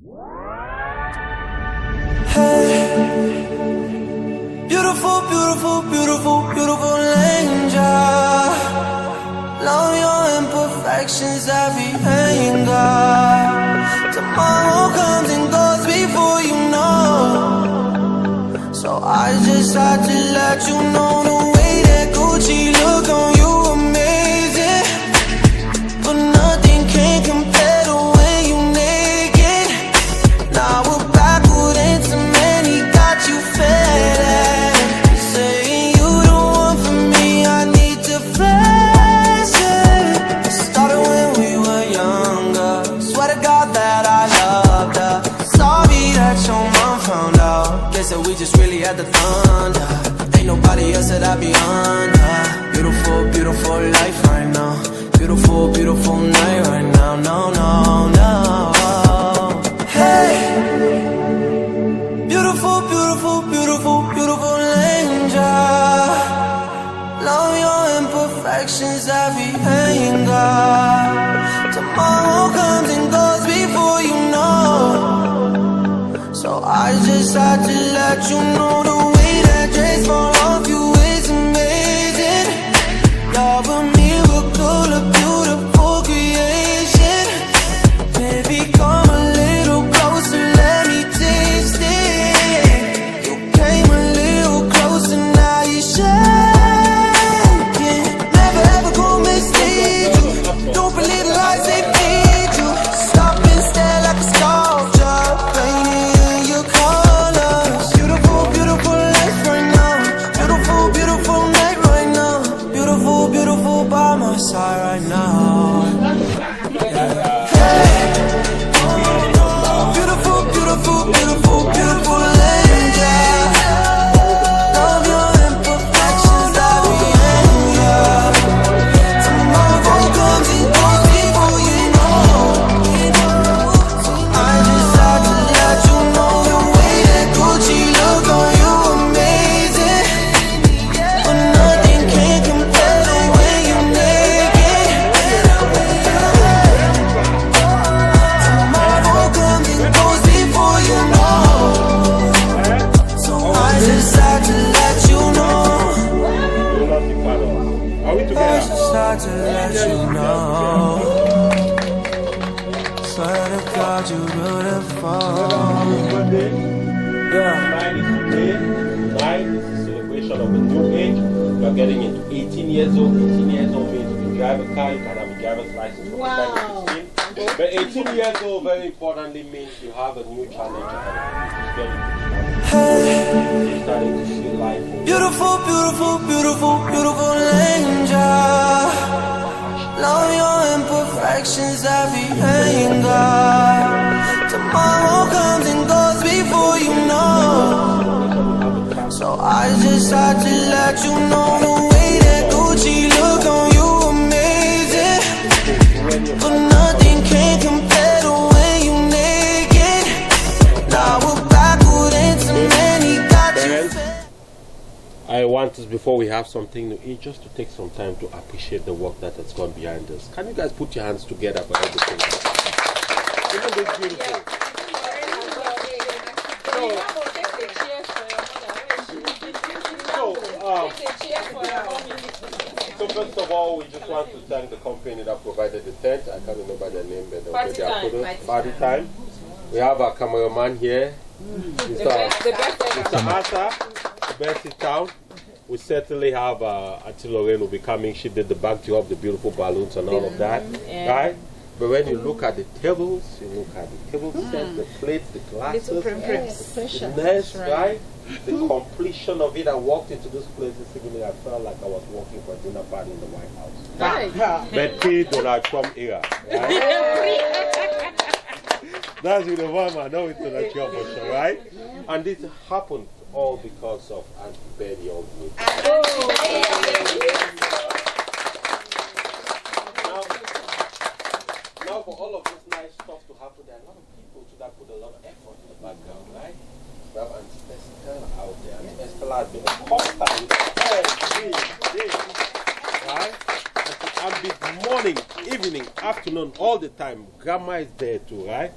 Hey, beautiful, beautiful, beautiful, beautiful angel. Love your imperfections, every anger. Tomorrow comes and goes before you know. So I just had to let you know the way that Gucci look on you amazing. But nothing can compare to when you naked. Now we're backward into many, got you fed. Saying you the one for me, I need to flex it. It started when we were younger. Swear to God that I loved her. Sorry that your mom found out. Guess that we just really had the thunder. Ain't nobody else that I be under. Beautiful, beautiful life right now. Beautiful, beautiful night right now. No, no, no. Hey, beautiful, beautiful, beautiful, beautiful angel. Love your imperfections, every anger. Tomorrow comes and goes before you know. So I just had to let you know the way that dress fall off you is amazing. Love a miracle, a beautiful creation. Baby, come a little closer, let me taste it. You came a little closer, now you're shaking. Never ever gonna mislead you. Don't believe the lies they feed you. Stop and stare like a sculpture, painted in your colors. Beautiful, beautiful life right now. Beautiful, beautiful night right now. Beautiful, beautiful by my side right now. Beautiful, beautiful, beautiful, beautiful angel. Love your imperfections, every anger. Tomorrow comes and goes before you know. So I just had to let you know the way that Gucci look on you amazing. But nothing can compare to when you naked. Tomorrow comes and goes before you know. So I just had to let you know. Are we I together? just had to let you know. Swear to God, you beautiful. Yeah. Tonight is today. Tonight is a celebration of a new age. You are getting into 18 years old. 18 years old means you can drive a car, you can have a driver's license from the time you're 16. But 18 years old, very importantly, means you have a new challenge ahead of you. You're starting to see life. Beautiful, beautiful, beautiful, beautiful angel. Love your imperfections, every anger. Tomorrow comes and goes before you know. So I just had to let you know the way that Gucci look on you amazing. But nothing can compare to when you naked. Now we're backward into many, got you fed. I want us, before we have something to eat, just to take some time to appreciate the work that has gone behind us. Can you guys put your hands together for everything? Isn't this beautiful? So first of all, we just want to thank the company that provided the tent. I can't remember their name, but Party Time. We have our cameraman here, Mr. Arthur, Bertie Town. We certainly have Auntie Lorraine will be coming. She did the backdrop, the beautiful balloons and all of that, right? But when you look at the tables, you look at the table set, the plates, the glasses, the nest, right? The completion of it. I walked into this place this evening, I felt like I was walking for a dinner party in the White House. But pre-Donald Trump era, right? That's with the one man, now it's Donald Trump for sure, right? And this happened all because of Auntie Betty Ogwood. Now for all of this nice stuff to happen, there are a lot of people that put a lot of effort in the background, right? We have Auntie Estella out there. Auntie Estella has been a constant every day, right? And this morning, evening, afternoon, all the time, Grandma is there too, right?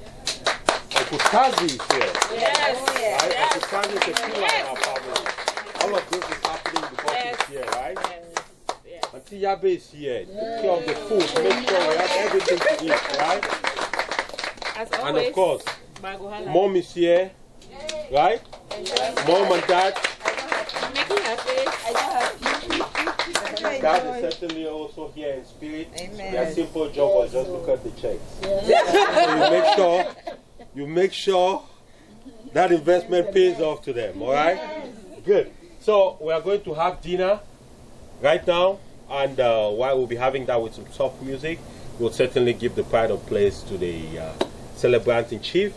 Uncle Tazi is here. Yes. Right? Uncle Tazi is a pillar in our family. All of this is happening because he's here, right? Yes. Auntie Yabe is here. Take care of the food. Make sure we have everything to eat, right? As always, and of course, Mom is here, right? Mom and Dad. Making her face. Dad is certainly also here in spirit. Their simple job was just to cut the checks. So you make sure that investment pays off to them, all right? Good. So we are going to have dinner right now, and while we'll be having that with some soft music, we'll certainly give the pride of place to the celebrant in chief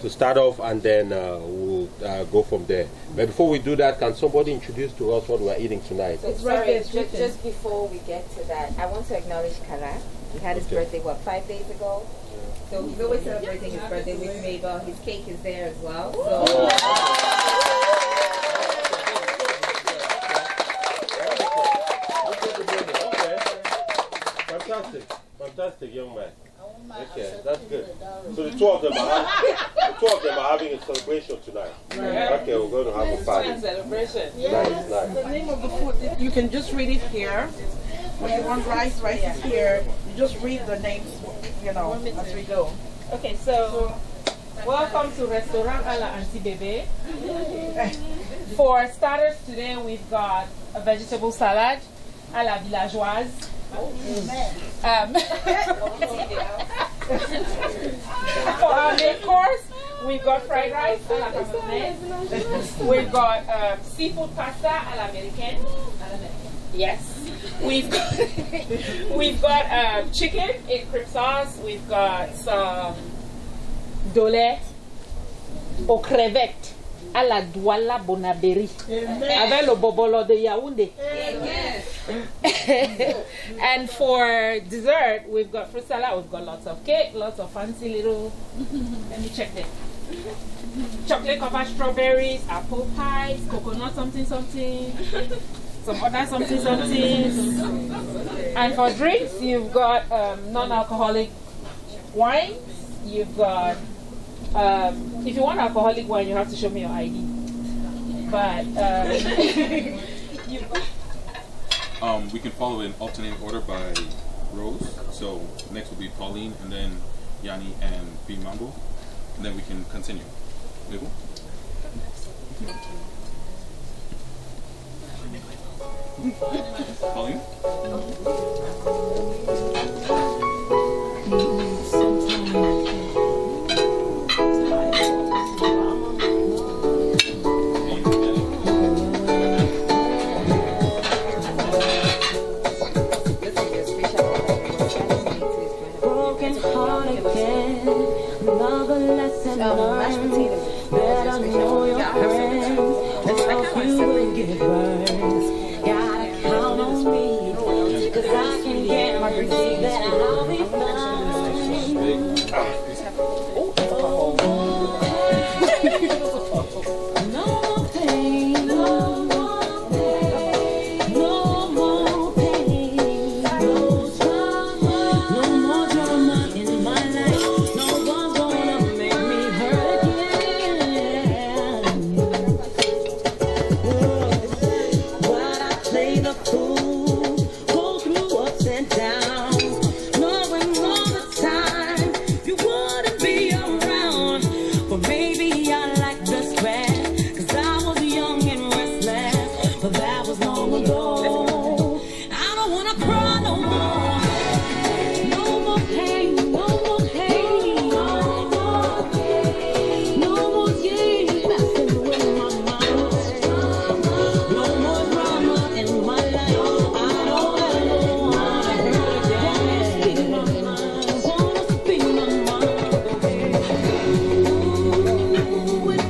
to start off, and then we'll go from there. But before we do that, can somebody introduce to us what we're eating tonight? So sorry, just before we get to that, I want to acknowledge Kala. He had his birthday, what, 5 days ago? So he's always celebrating his birthday with Mabel. His cake is there as well. So. Fantastic, young man. Okay, that's good. So the two of them are having a celebration tonight. Okay, we're going to have a party. Celebration. Nice. The name of the food, you can just read it here. When you want rice is here. You just read the names, as we go. Okay, so welcome to Restaurant à la Auntie Bebe. For starters today, we've got a vegetable salad à la villageoise. For our main course, we've got fried rice à la camerounaise. We've got seafood pasta à l'américaine. Yes. We've got chicken in cream sauce. We've got some dole aux crevettes à la douala bonaberi avec le bobolo de Yaoundé. And for dessert, we've got fruit salad, we've got lots of cake, lots of fancy little, let me check this. Chocolate covered strawberries, apple pies, coconut something, some other something. And for drinks, you've got non-alcoholic wines. You've got, if you want alcoholic wine, you have to show me your ID. But, you've got... we can follow in alternating order by rows. So next will be Pauline, and then Yanni and B Mambo, and then we can continue. Mabel? Pauline? Mashed potatoes. Better know your friends. Else you will get burned. Gotta count on me, 'cause I can guarantee that I'll be fine. No more pain, no more pain, no more pain, no drama, no more drama in my life. No one's gonna make me hurt again. Why'd I play the fool, go through ups and downs, knowing all the time you wouldn't be around? But maybe I like the scratch, 'cause I was young and restless, but that was long ago. I don't wanna cry no more. No more pain, no more pain, no more pain, no more years messing with my mind. No more drama in my life. I don't ever wanna hurt again. Speak my mind, wanna speak my mind. Ooh, when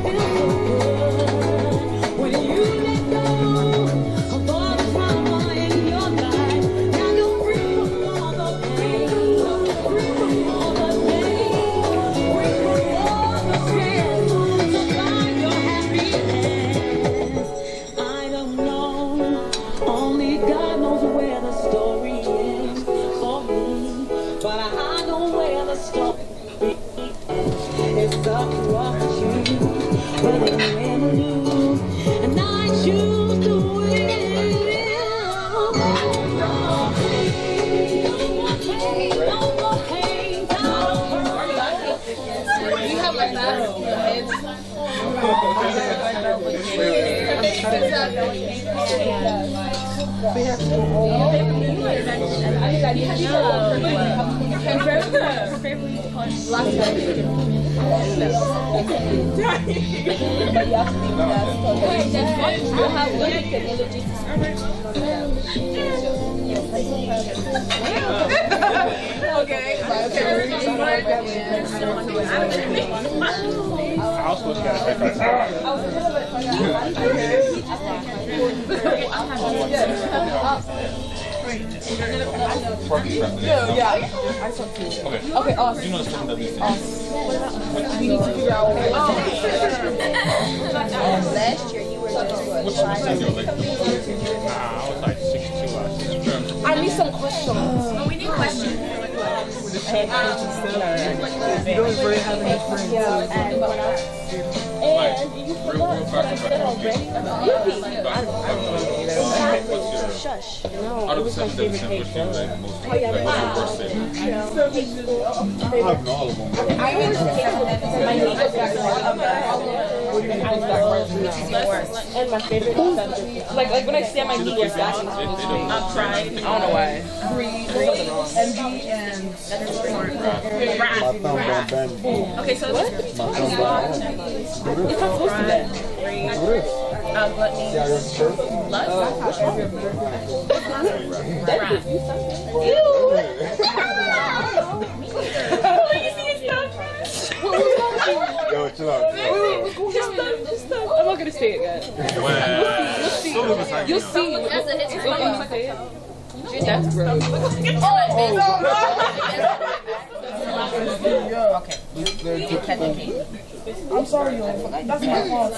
You have like that on your head. Okay. I was supposed to get a haircut. Okay, awesome. You know the stuff that we say. We need to figure out what Last year you were just what? What's your like? I was like 62 last year. I need some questions. Oh, we need questions. You don't really have any friends. And you forgot real what I said already. What's your Shush. out of the 7 that we sent, which do you like most? Like, what's your worst thing? I have all of them. And my favorite is like when I stand my knee, it's actually I'm trying. I don't know why. Envy and My thumb don't bend. Okay, so it's My thumb don't bend. It's not supposed to be. gluttony. See how your shirt? Yo, chill out. Just stop. I'm not gonna say it, guys. Wow. You'll see. That's a hit. That's gross. I'm sorry, yo. That's my fault.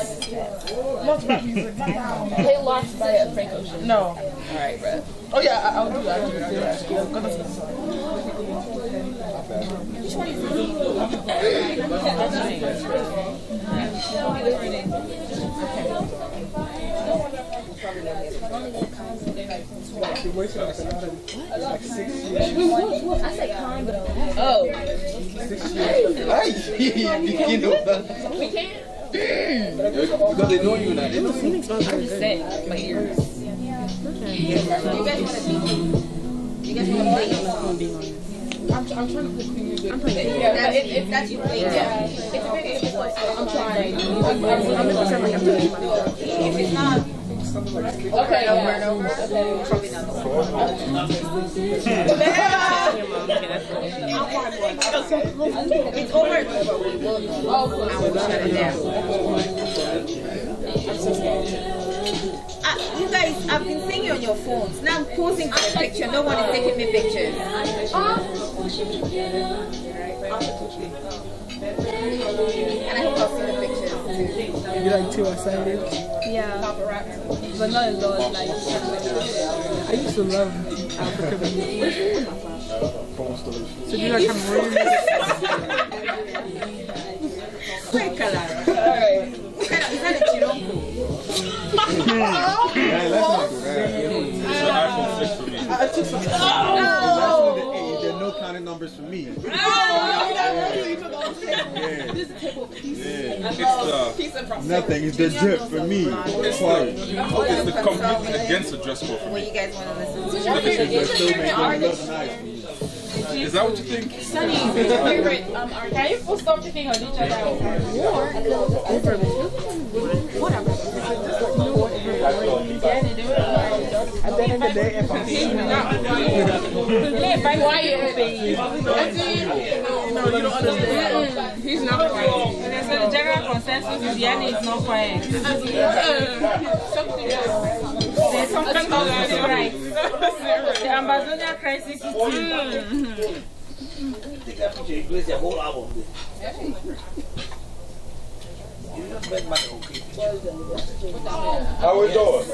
Not rap music, not that. Play Lost by Frank Ocean. No. Alright, bro. Oh yeah, I'll do that. Yeah, I'm gonna sing sorry. I said kind, Oh. we can't. Because they know you now. They know you. I'm just saying, my ears. You guys want to play? I'm trying to play Queen music. I'm playing. Yeah, if that's you play, yeah. I'm trying. If it's not, Okay, over and over, probably not the one. It's over. Oh, I will shut it down. You guys, I've been seeing you on your phones. Now I'm posing for a picture. No one is taking me pictures. And I hope I'll see the pictures too. You like too excited? Yeah. but not a lot. Like, I used to love African music. So do you like Cameroon music? alright. Is that a chirongo? Yeah, let's not do that. It's an iPhone 6 for me. There are no counting numbers for me. It's Nothing. It's the drip for me. the complete against the dress code for What me. you guys want to listen to? They're still making it look nice for me. Is that what you think? Sunny, favorite artist. Can you put stop picking on each other? At the end of the day, if I'm Why you no, you don't understand. He's not quiet. So the general consensus is Yanni is not quiet. Something else. There's something else is right. The Amazonian crisis is How we doing?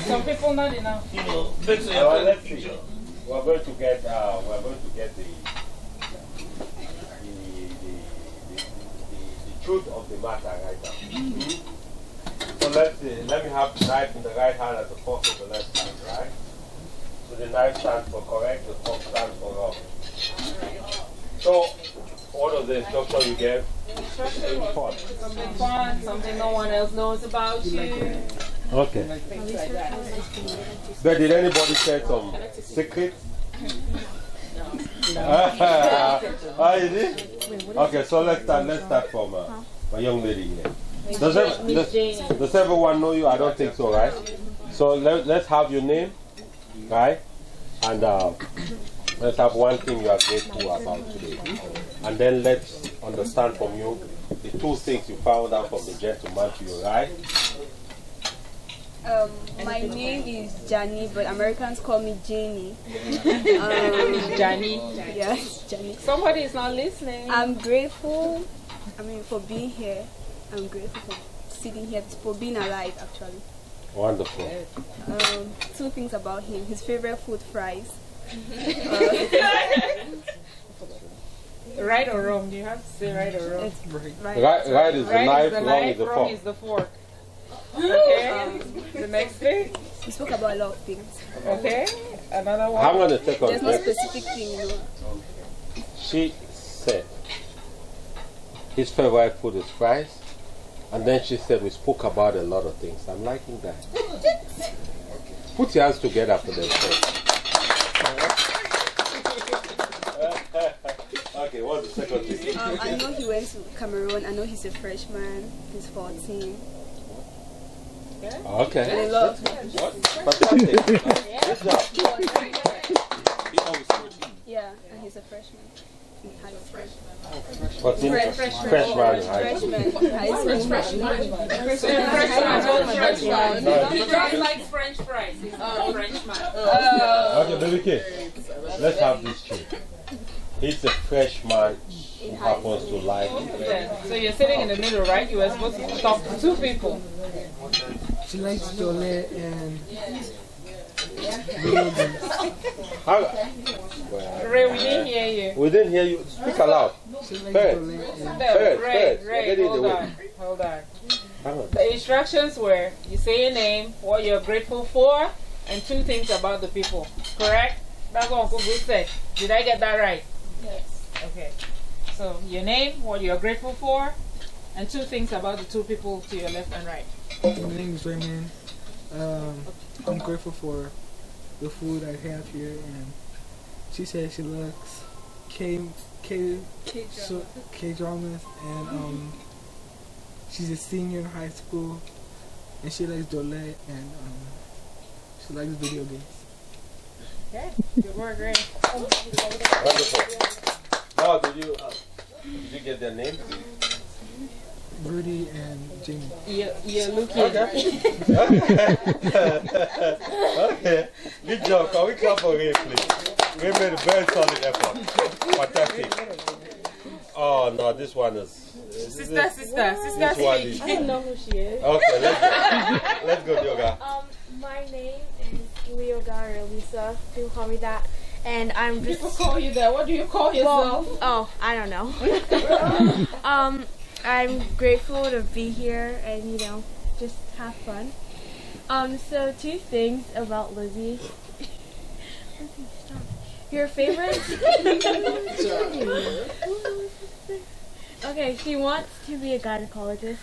some people not enough. Let's see. We're going to get the truth of the matter right now. let's see. Let me have the knife in the right hand and the fork in the left hand, right? So the knife stands for correct, the fork stands for wrong. So, what was the instruction you gave? Something fun, something no one else knows about you. Okay. Things like that. But did anybody say some secrets? Ah, you did? Okay, so let's start from my young lady here. Does everyone know you? I don't think so, right? So let's have your name, right? And let's have one thing you are grateful about today. And then let's understand from you the two things you found out from the gentleman to your right. My name is Jani, but Americans call me Janie. Jani? Yes, Jani. Somebody is not listening. I'm grateful, for being here. I'm grateful for sitting here, for being alive, actually. Wonderful. Two things about him. His favorite food, fries. Right or wrong? Do you have to say right or wrong? Right is the knife, wrong is the fork. Okay. The next thing? We spoke about a lot of things. Okay. Another one? Hang on a second. There's no specific thing, She said his favorite food is fries. And then she said we spoke about a lot of things. I'm liking that. Put your hands together for themselves. Okay, what's the second thing? I know he went to Cameroon. I know he's a freshman. He's 14. Okay. And I love Fantastic. Good job. Yeah, and he's a freshman in high school. Freshman in high school. He just likes French fries. He's a Frenchman. Okay, baby kid. Let's have this chick. He's a freshman who happens to like. So you're sitting in the middle, right? You were supposed to talk to two people. She likes Jole and Ray, we didn't hear you. We didn't hear you. Speak aloud. Ray, hold on. The instructions were you say your name, what you're grateful for, and two things about the people. Correct? That's what Uncle Bruce said. Did I get that right? Yes. Okay. So your name, what you're grateful for, and two things about the two people to your left and right. My name is Raymond. I'm grateful for the food I have here, and she said she likes K-dramas, and she's a senior in high school, and she likes Dole, and she likes video games. Okay, good work, Ray. Wonderful. Now, did you get their names? Rudy and Jamie. You're looking. Okay. Good job. Can we clap for Ray, please? Ray made a very solid effort. Fantastic. Oh, no, this one is. Sister. This one is. I don't know who she is. Okay, let's go, Yoga. My name is Leoga or Lisa. People call me that. And I'm just. People call you that. What do you call yourself? Well, I don't know. I'm grateful to be here and, just have fun. So two things about Lizzie. Your favorite? Okay, she wants to be a gynecologist.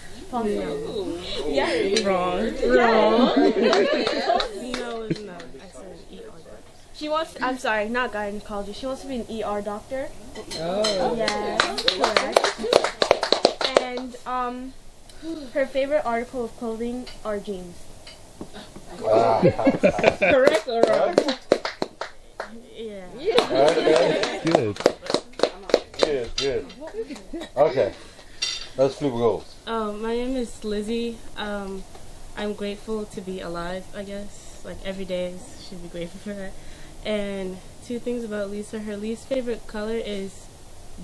Yeah. Wrong. No, it's not. I said ER doctor. She wants, I'm sorry, not gynecologist. She wants to be an ER doctor. Oh. Yeah, correct. And her favorite article of clothing are jeans. Correct or wrong? Yeah. Okay. Good. Okay. Let's flip roles. My name is Lizzie. I'm grateful to be alive, I guess. Like every day should be grateful for that. And two things about Lisa. Her least favorite color is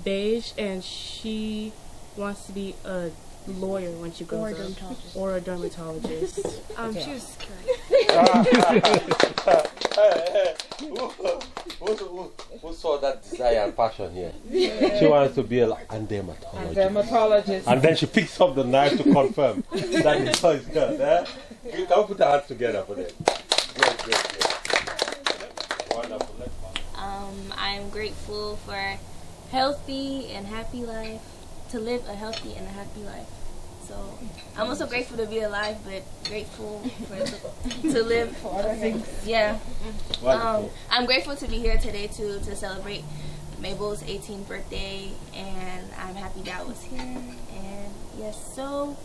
beige, and she wants to be a lawyer when she grows up. Or a dermatologist. She was correct. Who saw that desire and passion here? She wants to be a dermatologist. Dermatologist. And then she picks up the knife to confirm that it's good. You can put our hands together for that. Great. Wonderful. I'm grateful for healthy and happy life, to live a healthy and a happy life. So I'm also grateful to be alive, but grateful to live. Yeah. I'm grateful to be here today to celebrate Mabel's 18th birthday, and I'm happy Dad was here. And yes, so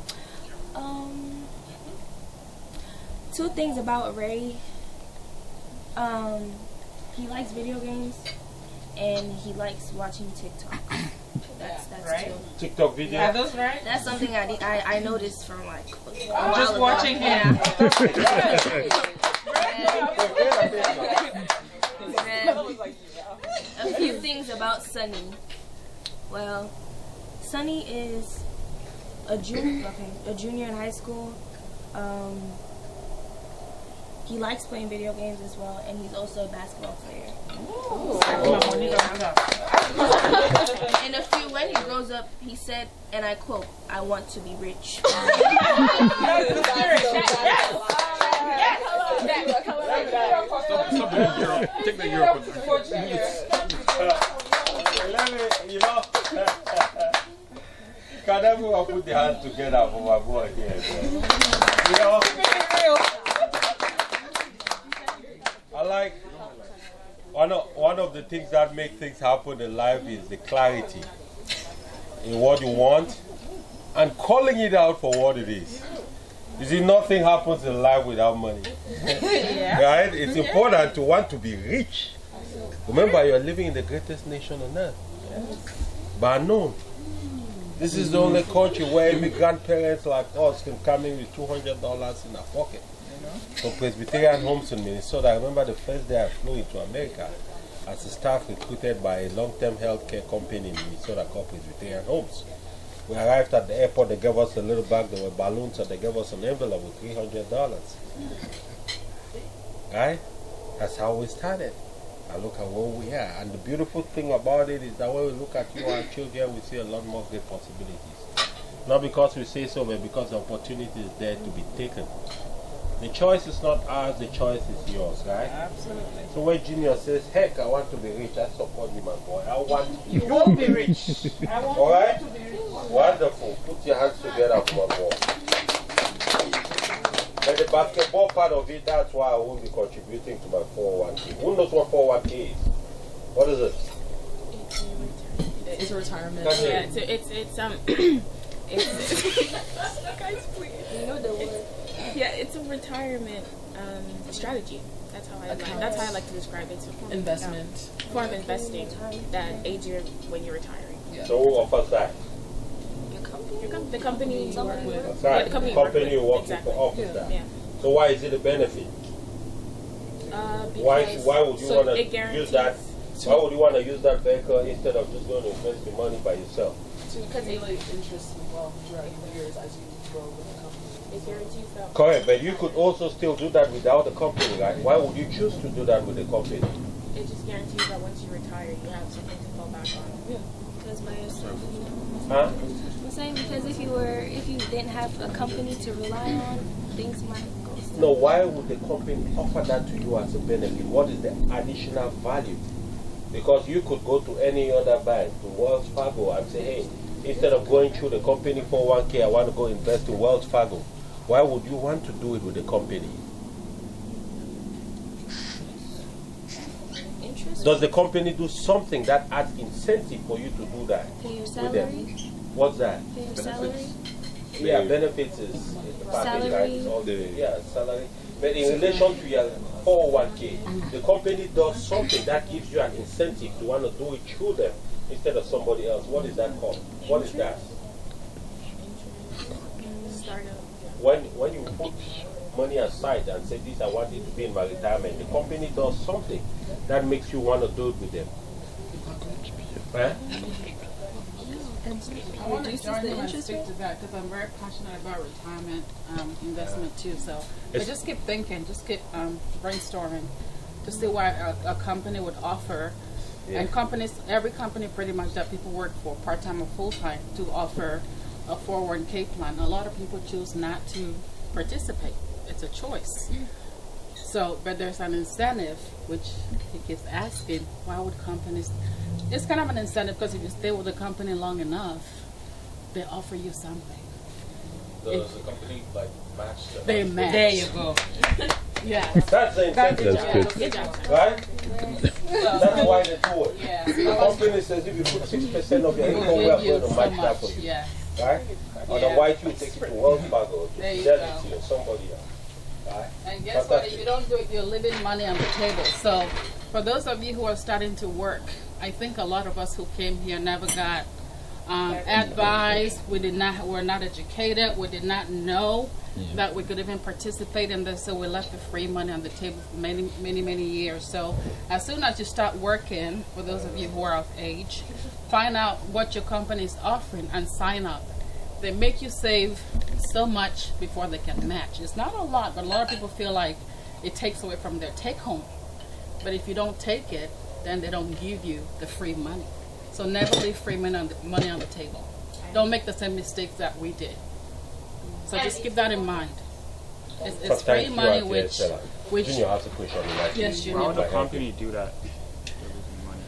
two things about Ray. He likes video games, and he likes watching TikTok. That's right. two. TikTok video? Yeah, that's right. That's something I noticed from like a while Just ago. watching him. A few things about Sunny. Well, Sunny is a junior in high school. He likes playing video games as well, and he's also a basketball player. And when he grows up, he said, and I quote, "I want to be rich." Take the Europe. You know, can everyone put their hands together for my boy here? You know, I like one of the things that make things happen in life is the clarity in what you want and calling it out for what it is. You see, nothing happens in life without money. Right? It's important to want to be rich. Remember, you're living in the greatest nation on earth. But no, this is the only country where immigrant parents like us can come in with $200 in our pocket. From Presbyterian homes in Minnesota, I remember the first day I flew into America as a staff recruited by a long-term healthcare company in Minnesota called Presbyterian Homes. We arrived at the airport, they gave us a little bag, there were balloons, and they gave us an envelope with $300. Right? That's how we started. I look at where we are. And the beautiful thing about it is that when we look at you, our children, we see a lot more great possibilities. Not because we say so, but because the opportunity is there to be taken. The choice is not ours, the choice is yours, right? Absolutely. So when Junior says, heck, I want to be rich, I support you, my boy. I want you to be rich. All right? Wonderful. Put your hands together for my boy. And the basketball part of it, that's why I won't be contributing to my 401k. Who knows what 401k is? What is it? It's a retirement. Yeah, so it's guys, please. You know the word. Yeah, it's a retirement strategy. That's how I like to describe it. It's a form Investment. Form of investing that aids you when you're retiring. Yeah. So who offers that? The company you work with. That's right. Yeah, the company you work with exactly. offers that. Yeah. So why is it a benefit? Why would you want to use that? Why would you want to use that vehicle instead of just going to invest the money by yourself? To accumulate interest and wealth throughout the years as you grow with the company. It guarantees that. Correct, but you could also still do that without the company, right? Why would you choose to do that with the company? It just guarantees that once you retire, you have something to fall back on. Yeah. Because by yourself. Huh? I'm saying because if you didn't have a company to rely on, things might go south. No, why would the company offer that to you as a benefit? What is the additional value? Because you could go to any other bank, to Wells Fargo, and say, hey, instead of going through the company 401k, I want to go invest in Wells Fargo. Why would you want to do it with the company? Interest? Does the company do something that adds incentive for you to do that? Pay your with salary? them? What's that? Pay your salary? Yeah, benefits is the package, right? It's all salary. But in relation to your 401k, the company does something that gives you an incentive to want to do it through them instead of somebody else. What is that called? What is that? Startup. When you put money aside and say, this I want it to be in my retirement, the company does something that makes you want to do it with them. Right? I want to join you and stick to that because I'm very passionate about retirement investment too. So I just keep thinking, just keep brainstorming. to see what a company would offer. Yeah. And companies, every company pretty much that people work for, part-time or full-time, to offer a 401k plan. A lot of people choose not to participate. It's a choice. So, but there's an incentive, which he keeps asking, why would companies, it's kind of an incentive because if you stay with the company long enough, they offer you something. Does the company like match? They match. There you go. Yeah. That's the incentive. That's good. Right? That's why they do it. Yeah. The company says if you put 6% of your income, we are going to match that for you. Yeah. Right? Otherwise, you take it to Wells Fargo, to There you Fidelity, go. or somebody else. Right? And guess what? If you don't do it, you're leaving money on the table. So, for those of you who are starting to work, I think a lot of us who came here never got advice. Were not educated. We did not know that we could even participate in this. So we left the free money on the table for many, many, many years. So as soon as you start working, for those of you who are of age, find out what your company is offering and sign up. They make you save so much before they can match. It's not a lot, but a lot of people feel like it takes away from their take home. But if you don't take it, then they don't give you the free money. So never leave free money on the table. Don't make the same mistakes that we did. So just keep that in mind. It's free money, which Junior has a question. Yes, Junior. Why would the company do that?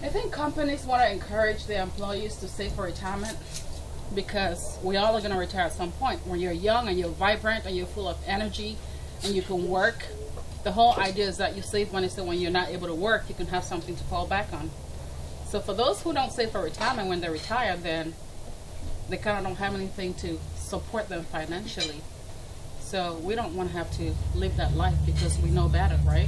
I think companies want to encourage their employees to save for retirement because we all are going to retire at some point. When you're young and you're vibrant and you're full of energy and you can work, the whole idea is that you save money so when you're not able to work, you can have something to fall back on. So for those who don't save for retirement when they retire, then they kind of don't have anything to support them financially. So we don't want to have to live that life because we know better, right?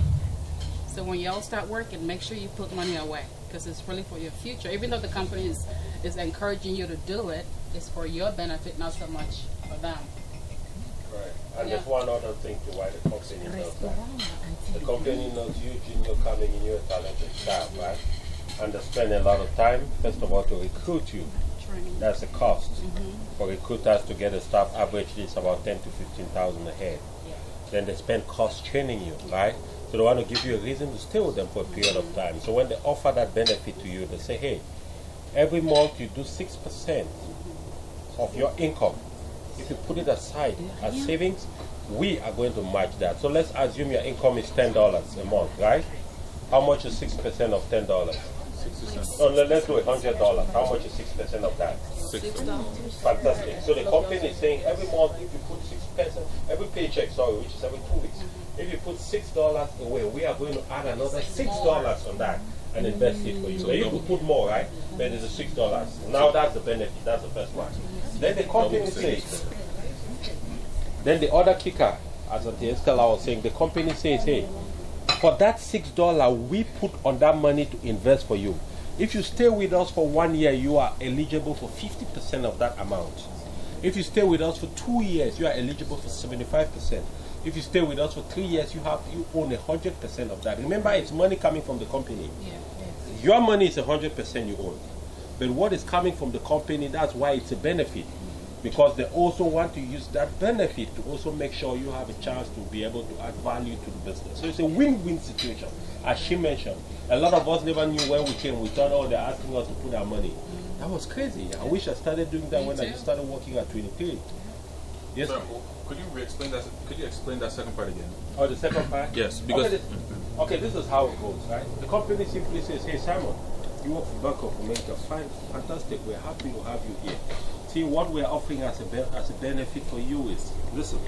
So when y'all start working, make sure you put money away because it's really for your future. Even though the company is encouraging you to do it, it's for your benefit, not so much for them. Right. And there's one other thing to why the company does that. The company knows you, Junior, coming in, you're a talented child, right? And they spend a lot of time, first of all, to recruit you. That's a cost. For recruiters to get a staff, averagely it's about 10 to 15,000 a head. Then they spend cost training you, right? So they want to give you a reason to stay with them for a period of time. So when they offer that benefit to you, they say, hey, every month you do 6% of your income. If you put it aside as savings, we are going to match that. So let's assume your income is $10 a month, right? How much is 6% of $10? No, let's do $100. How much is 6% of that? $6. Fantastic. So the company is saying every month if you put 6%, every paycheck, which is every 2 weeks, if you put $6 away, we are going to add another $6 on that and invest it for you. So you could put more, right? But it's a $6. Now that's the benefit. That's the first one. Then the company says, then the other kicker, as Estella was saying, the company says, hey, for that $6 we put on that money to invest for you. If you stay with us for 1 year, you are eligible for 50% of that amount. If you stay with us for 2 years, you are eligible for 75%. If you stay with us for 3 years, you own 100% of that. Remember, it's money coming from the company. Your money is 100% you own. But what is coming from the company, that's why it's a benefit. Because they also want to use that benefit to also make sure you have a chance to be able to add value to the business. So it's a win-win situation. As she mentioned, a lot of us never knew when we came. We thought, oh, they're asking us to put our money. That was crazy. I wish I started doing that when I started working at 23. Yes? Sir, could you re-explain that? Could you explain that second part again? Oh, the second part? Yes, because... Okay, this is how it goes, right? The company simply says, hey, Simon, you work for Bank of America. Fine, fantastic. We're happy to have you here. See, what we're offering as a benefit for you is, listen,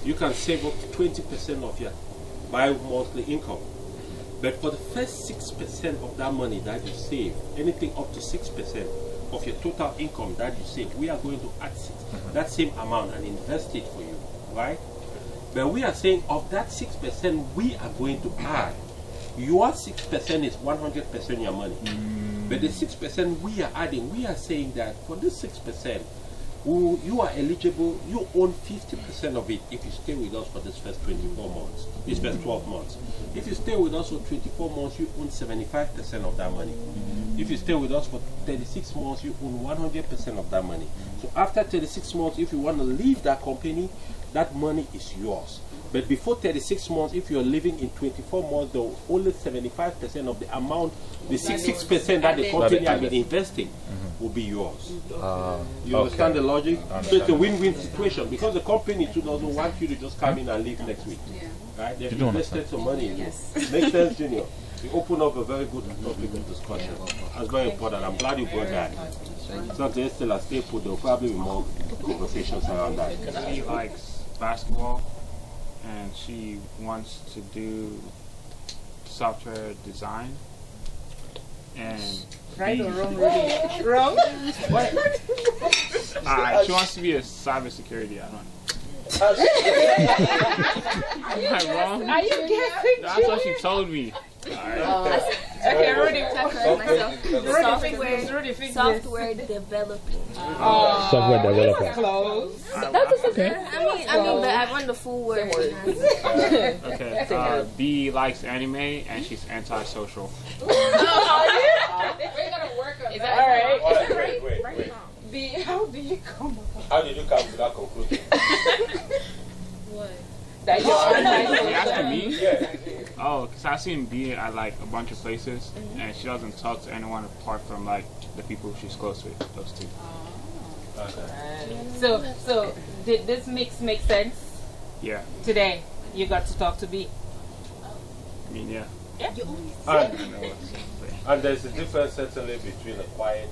you can save up to 20% of your bi-monthly income. But for the first 6% of that money that you save, anything up to 6% of your total income that you save, we are going to add that same amount and invest it for you, right? But we are saying of that 6% we are going to add, your 6% is 100% your money. But the 6% we are adding, we are saying that for this 6%, you are eligible, you own 50% of it if you stay with us for this first 24 months, this first 12 months. If you stay with us for 24 months, you own 75% of that money. If you stay with us for 36 months, you own 100% of that money. So after 36 months, if you want to leave that company, that money is yours. But before 36 months, if you're living in 24 months, the only 75% of the amount, the 66% that the company has been investing will be yours. You understand the logic? So it's a win-win situation because the company too doesn't want you to just come in and leave next week. Right? They've invested some money in you. Makes sense, Junior? You open up a very good topic of discussion. That's very important. I'm glad you brought that. So there's still a stay put, there'll probably be more conversations around that. She likes basketball and she wants to do software design. And right or wrong, Rudy? Wrong? What? She wants to be a cybersecurity analyst. Am I wrong? Are you guessing? That's what she told me. Okay, Rudy. Software developing. Software developer. Close. That's okay. I mean, but I want the full word. Okay. B likes anime and she's antisocial. We're gonna work on that. All right. Wait. B, how do you come about? How did you come to that conclusion? What? That you're You asking me? Yeah. Oh, because I've seen B at like a bunch of places, and she doesn't talk to anyone apart from like the people she's close with. Those two. So did this mix make sense? Yeah. Today you got to talk to B. I mean, yeah. And there's a difference certainly between a quiet,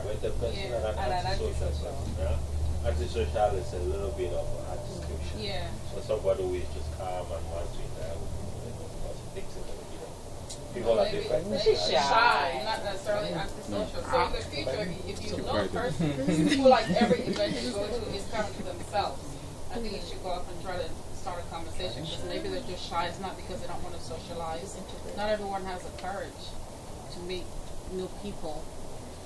waited person and an antisocial person. Yeah? Antisocial is a little bit of a hard description. Yeah. So somebody who is just calm and wants to interact with people because it takes it, people are different. She's shy, not necessarily antisocial. So in the future, if you know a person who like every event you go to is coming to themselves, I think you should go up and try to start a conversation because maybe they're just shy. It's not because they don't want to socialize. Not everyone has the courage to meet new people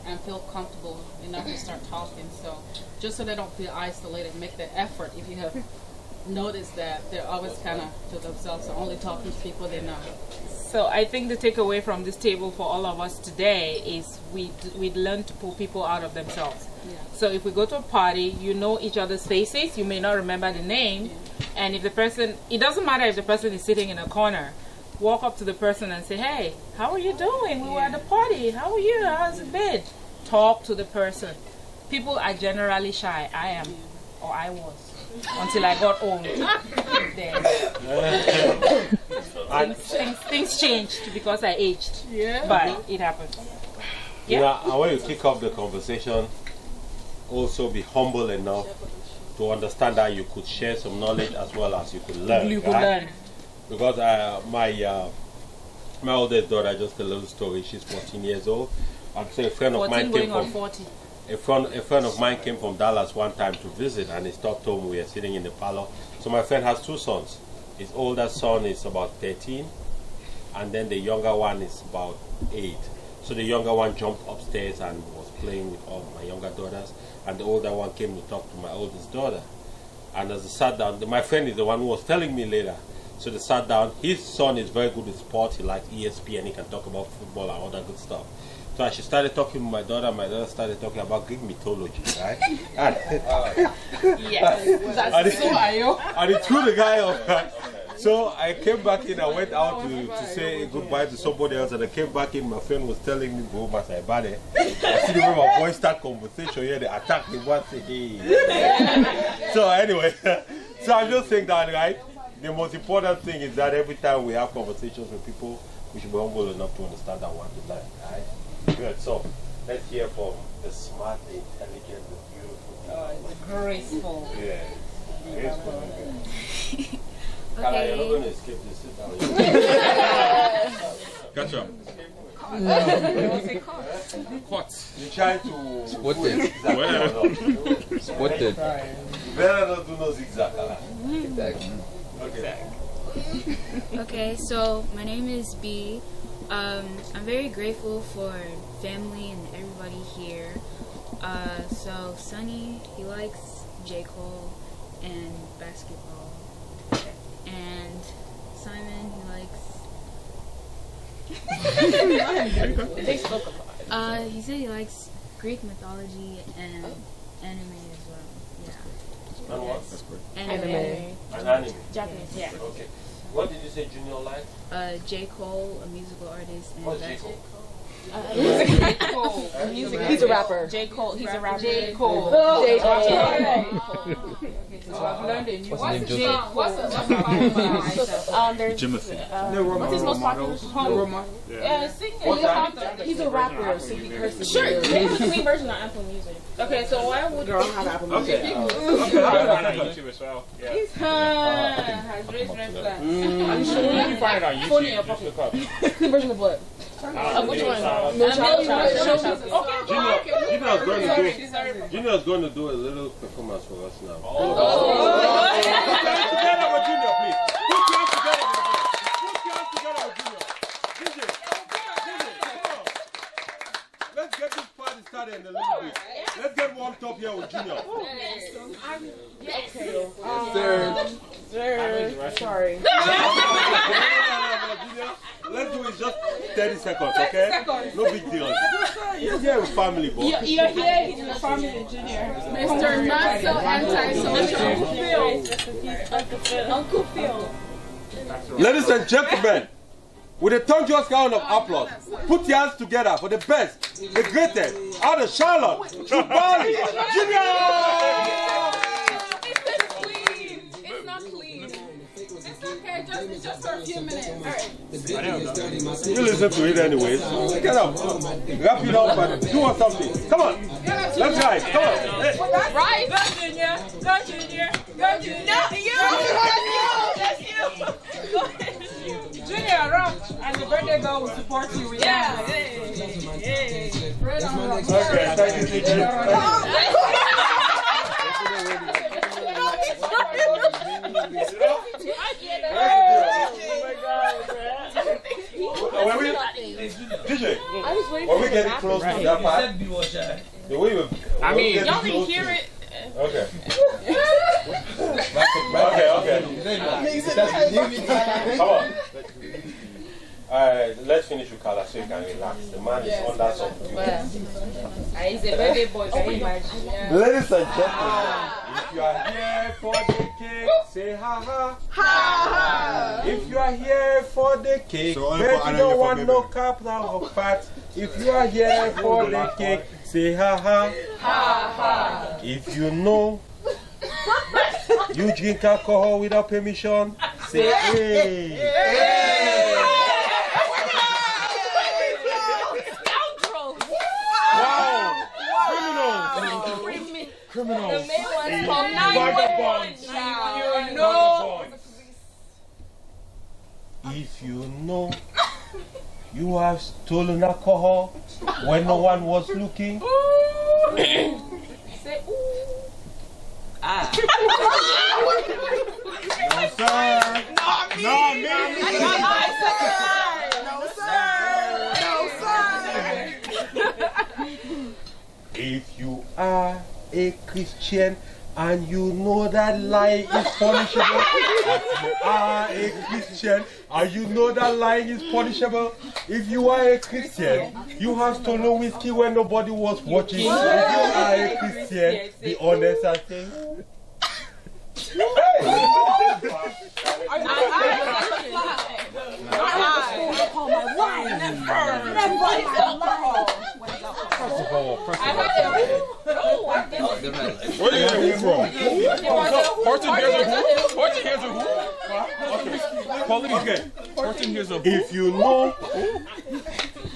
and feel comfortable enough to start talking. So just so they don't feel isolated, make the effort. If you have noticed that they're always kind of to themselves, so only talking to people they know. So I think the takeaway from this table for all of us today is we'd learn to pull people out of themselves. Yeah. So if we go to a party, you know each other's faces, you may not remember the name, and if the person, it doesn't matter if the person is sitting in a corner, walk up to the person and say, hey, how are you doing? We were at the party. How are you? How's it been? Talk to the person. People are generally shy. I am, or I was, until I got old. Things changed because I aged. Yeah. But it happens. Yeah. You know, I want you to kick off the conversation. Also be humble enough to understand that you could share some knowledge as well as you could learn. You could learn. Because my oldest daughter, just a little story, she's 14 years old. I'm saying a friend of mine came from 40. a friend of mine came from Dallas one time to visit, and he stopped home. We were sitting in the parlor. So my friend has two sons. His older son is about 13, and then the younger one is about 8. So the younger one jumped upstairs and was playing with all my younger daughters, and the older one came to talk to my oldest daughter. And as they sat down, my friend is the one who was telling me later. So they sat down. His son is very good with sports. He likes ESPN. He can talk about football and all that good stuff. So as she started talking to my daughter started talking about Greek mythology, right? Yes, that's so are and it threw the guy off. So I came back in, I went out to say goodbye to somebody else, and I came back in, my friend was telling me, go over Saibade. I see the way my boys start conversation here, they attack the one, say, hey. So anyway, so I'm just saying that, right? The most important thing is that every time we have conversations with people, we should be humble enough to understand that one to learn, right? Good, so let's hear from the smart, the intelligent, the beautiful. Graceful. Yeah. Graceful. Okay. Kala, you're not going to escape this. Sit down. Catch up. Caught. You try to Spotted. Spotted. Better not do no zigzag, Kala. Okay. Okay, so my name is B. I'm very grateful for family and everybody here. So Sonny, he likes J. Cole and basketball. And Simon, he said he likes Greek mythology and anime as well. Yeah. And what? Anime. An anime. Japanese. Yeah. Okay. What did you say Junior like? J. Cole, a musical artist. And What's J. Cole? J. Cole. He's a rapper. J. Cole. He's a rapper. J. Cole. J. Cole. So I've learned a new What's one. his name, J. Joseph? What's There's Jimothy. what's his most popular song? Sing What's it. that? He's a rapper, so he curses. Sure. They put the clean version on Apple Music. Okay, so why would Girl, I have Apple Music. Okay. On YouTube as well. Yeah. has raised red flags? You can find it on YouTube. Just look up. Clean version of what? Which one? Junior's going to do a little performance for us now. Oh. Put your hands together with Junior, please. Put your hands together with Junior. Put your hands together with Junior. DJ, come on. Let's get this party started in a little bit. Let's get warmed up here with Junior. Sorry. Let's do it just 30 seconds, okay? No big deal. You're here with family, boy. You're here in the family, Junior. Mr. Not So Antisocial. Uncle Phil. Ladies and gentlemen, with a thunderous round of applause, put your hands together for the best, the greatest, out of Charlotte, Chubali, Junior! It's not clean. It's okay, just for a few minutes. All right. You listen to it anyways. Get up. Wrap it up and do something. Come on. Let's ride. Come on. Hey. Right. Go, Junior. Go, Junior. Go, Junior. No, you. That's you. Go ahead. Junior, rock. And the birthday girl will support you with that. Okay, thank you, DJ. DJ, when we get close to that part, the way you, I mean, y'all didn't hear it. Okay. Come on. Let's finish with Carla so you can relax. The man is under something. He's a birthday boy, can you imagine? Ladies and gentlemen, if you are here for the cake, say ha ha. Ha ha. If you are here for the cake, So but you don't want no capital or fat. If you are here for the cake, say ha ha. Ha ha. If you know you drink alcohol without permission, say hey. Criminals. The main one's called 911. If you know you have stolen alcohol when no one was looking, say ooh. Ah. No, sir. Not me. No, sir. If you are a Christian and you know that lying is punishable, if you are a Christian and you know that lying is punishable, if you are a Christian, you have stolen whiskey when nobody was watching. If you are a Christian, be honest and say, First of all, where are you getting from? Horton here's a who? Okay. Horton here's a who?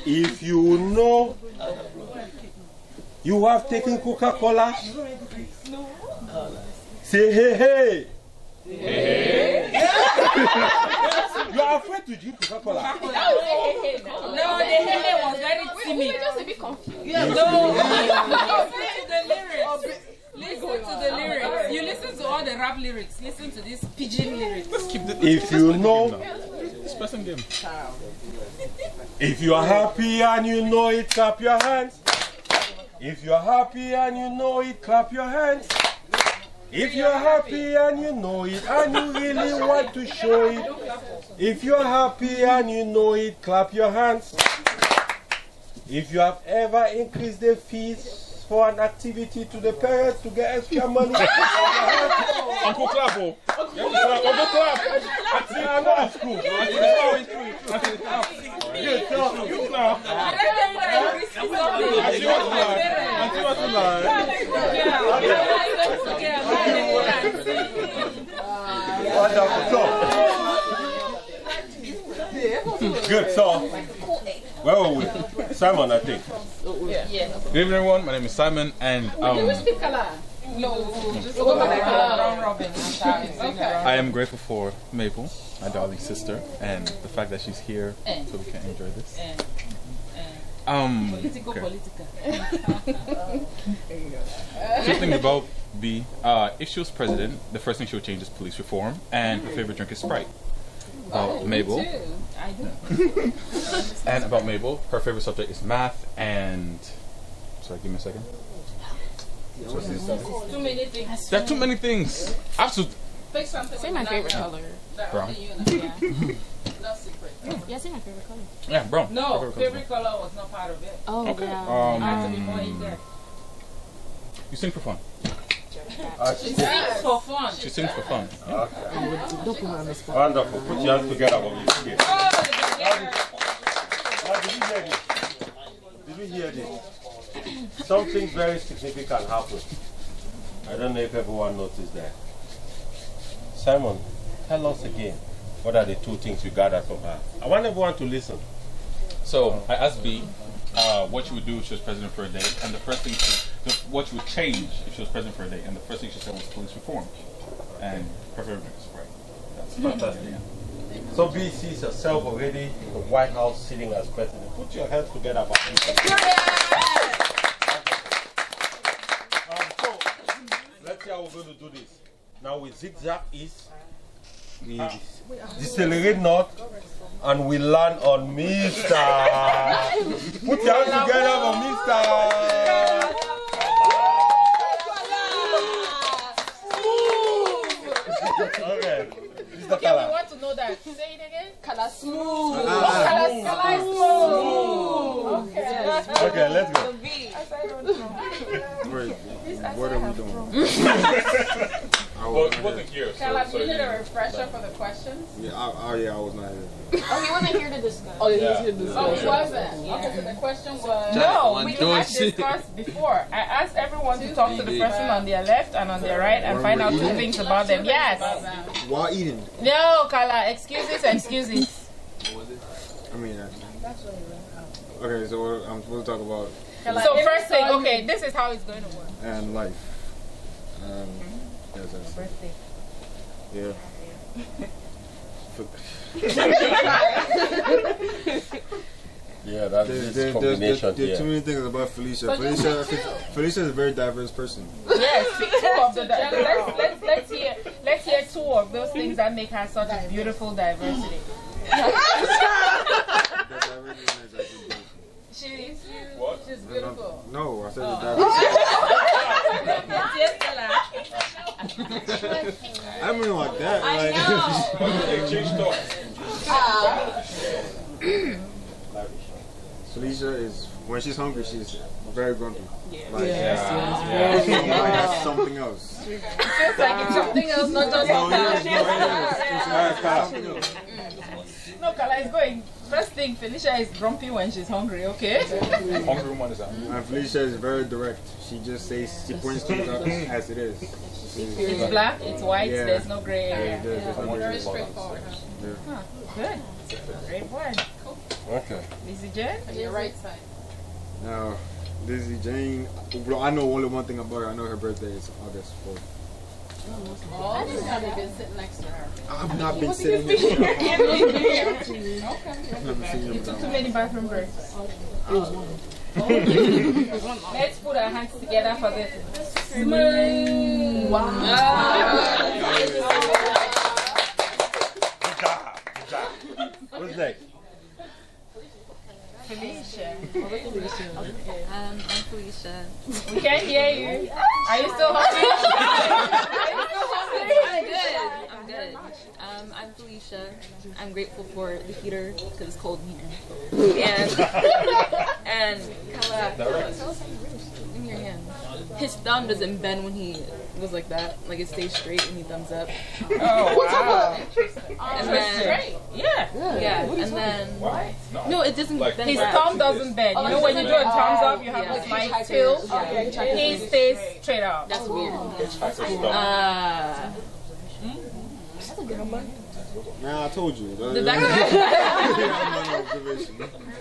If you know you have taken Coca-Cola, say hey hey. You are afraid to drink Coca-Cola. No, the hey was very timid. Just a bit confused. Listen to the lyrics. You listen to all the rap lyrics. Listen to these pidgin lyrics. If you know, game. If you are happy and you know it, clap your hands. If you are happy and you know it, clap your hands. If you're happy and you know it and you really want to show it, if you're happy and you know it, clap your hands. If you have ever increased the fees for an activity to the parents to get extra money. Uncle Clappo. Uncle Clap. I'm not in school. Good, so where were we? Simon, I think. Good evening, everyone. My name is Simon, and I am grateful for Mabel, my darling sister, and the fact that she's here so we can enjoy this. Two things about B. If she was president, the first thing she would change is police reform, and her favorite drink is Sprite. About Mabel. I do. And about Mabel, her favorite subject is math and. Sorry, give me a second. Too many things. There are too many things. Absolutely. Pick something. Say my favorite color. Brown. No secret. Yeah, say my favorite color. Yeah, brown. No, favorite color was not part of it. Oh, okay. yeah. I have to be more in depth. You sing for fun. She sings for fun. She sings for fun. Okay. Wonderful. Put your hands together when you sing. Did you hear this? Something very significant happened. I don't know if everyone noticed that. Simon, tell us again, what are the two things you gathered from her? I want everyone to listen. So I asked B what she would do if she was president for a day, and the first thing what she would change if she was president for a day, and the first thing she said was police reform. And her favorite drink is Sprite. That's fantastic. So B sees herself already in the White House sitting as president. Put your hands together about this. So let's see how we're going to do this. Now we zigzag east, we decelerate north, and we land on Mr. Put your hands together for Mr. Okay. Okay, we want to know that. Say it again. Color smooth. Color smooth. Okay, let's go. Wait, what are we doing? Wasn't here. Kala, do you need a refresher for the questions? Yeah, I was not here. Oh, he wasn't here to discuss. Oh, he wasn't. Okay, so the question was... No, we discussed before. I asked everyone to talk to the person on their left and on their right and find out two things about them. Yes. While eating. No, Kala, excuses. I mean, okay, so I'm supposed to talk about... So first thing, okay, this is how it's going to work. And life. Yes, that's birthday. Yeah. Yeah, that's this combination. There's too many things about Felicia. Felicia is a very diverse person. Yes, two of the let's hear two of those things that make her such a beautiful diversity. She's beautiful. No, I said I don't know like that. Felicia is, when she's hungry, she's very grumpy. Like something else. It feels like it's something else, not just No, Kala is going. First thing, Felicia is grumpy when she's hungry, okay? Hungry woman is that. And Felicia is very direct. She just says, she points things out as it is. It's black, it's white, there's no gray area. very straightforward. Huh, good. Great one. Okay. Lizzie Jane? On your right side. Now, Lizzie Jane, well, I know only one thing about her. I know her birthday is August 4th. Oh, you've probably been sitting next to her. I've not been sitting next to her. You took too many bathroom breaks. Let's put our hands together for this. Smooth. Wow. Good job. Who's next? Felicia. I'm Felicia. We can't hear you. Are you still hungry? I'm good. I'm Felicia. I'm grateful for the heater because it's cold in here. And Kala, let me your hand. His thumb doesn't bend when he was like that. Like it stays straight when he thumbs up. Oh, wow. And then, Straight. Yeah. yeah, and then no, it doesn't bend. His back. thumb doesn't bend. You know when you do a thumbs up, you have Yeah. a slight tilt. He stays straight up. That's weird. Man, I told you. The back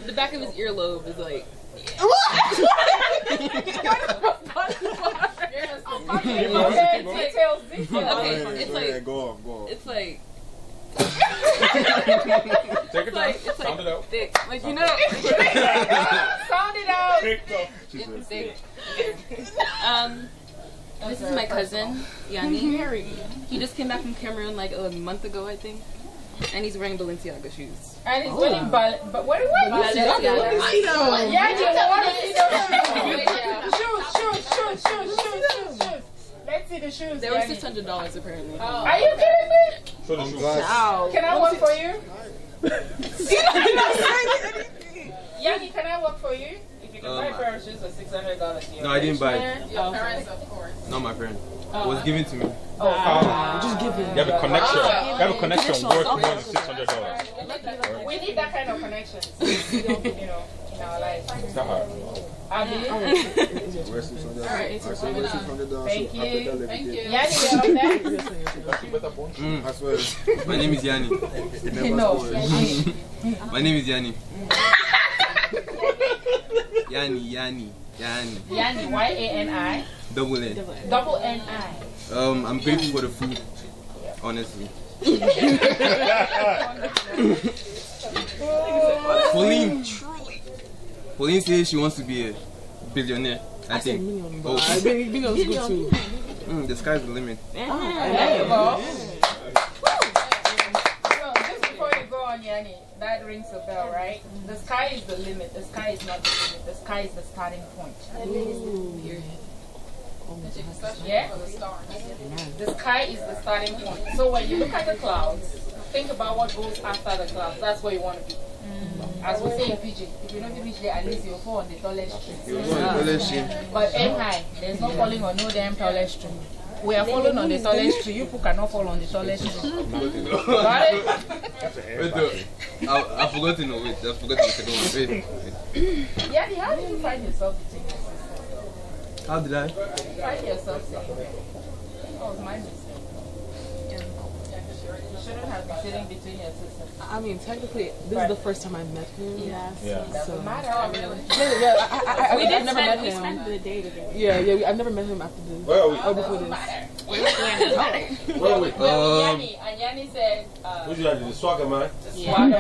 the back of his earlobe is like. Details. Okay, it's like. Go on. It's like. Take it down. It's Sound it out. thick. Like you know. Sound it out. It's thick. This is my cousin, Yanni. He just came back from Cameroon like a month ago, I think. And he's wearing Balenciaga shoes. And he's wearing but what? Balenciaga. Yeah, shoes. Let's see the shoes. They were $600 apparently. Are you kidding me? Show the shoes. Can I work for you? Yanni, can I work for you? If you can buy a pair of shoes for $600. No, I didn't buy it. Your parents, of course. Not my friend. It was given to me. Just give it. You have a connection. You have a connection worth more than $600. We need that kind of connection. You know, in our life. It's not hard. I believe. Thank you. Yanni, you're up next. I swear. My name is Yanni. My name is Yanni. Yanni. Yanni, Y-A-N-I. Double N. Double N-I. I'm grateful for the food, honestly. Pauline says she wants to be a billionaire. I think. I think it's good too. The sky's the limit. There you go. Just before you go on, Yanni, that rings a bell, right? The sky is the limit. The sky is not the limit. The sky is the starting point. Yeah? The sky is the starting point. So when you look at the clouds, think about what goes after the clouds. That's where you want to be. As we say in PG, if you don't be PG, at least you'll fall on the tallest tree. But aim high. There's no falling on no damn tallest tree. We are falling on the tallest tree. You people cannot fall on the tallest tree. Got it? I forgot to know. Wait, I forgot to second one. Wait. Yanni, how did you find yourself singing? How did I? Find yourself singing. Oh, it's my mistake. You shouldn't have been sitting between your sisters. I mean, technically, this is the first time I met him. Yeah. So, I I've never met him. We spent the day together. Yeah, I've never met him after this. Where are we? Or before this. Where are we? Yanni, and Yanni said, Who's the swagger man? the swagger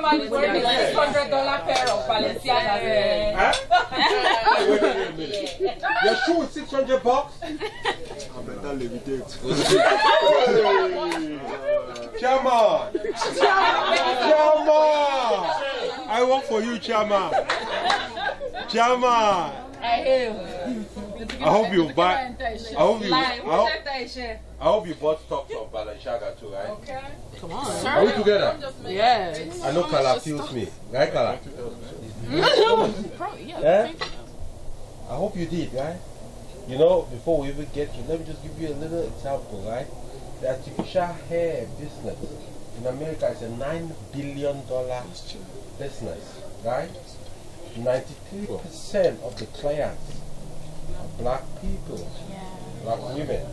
man is wearing a $600 pair of Balenciaga. Wait a minute. Your shoe is $600? I better levitate. Chairman! I work for you, Chairman. Chairman! I hope you buy. I hope you bought stocks of Balenciaga too, right? Okay. Come on. Are we together? Yes. I know Kala feels me. Right, Kala? Yeah. I hope you did, right? You know, before we even get to, let me just give you a little example, right? The artificial hair business in America is a $9 billion business, right? 93% of the clients are black people, black women.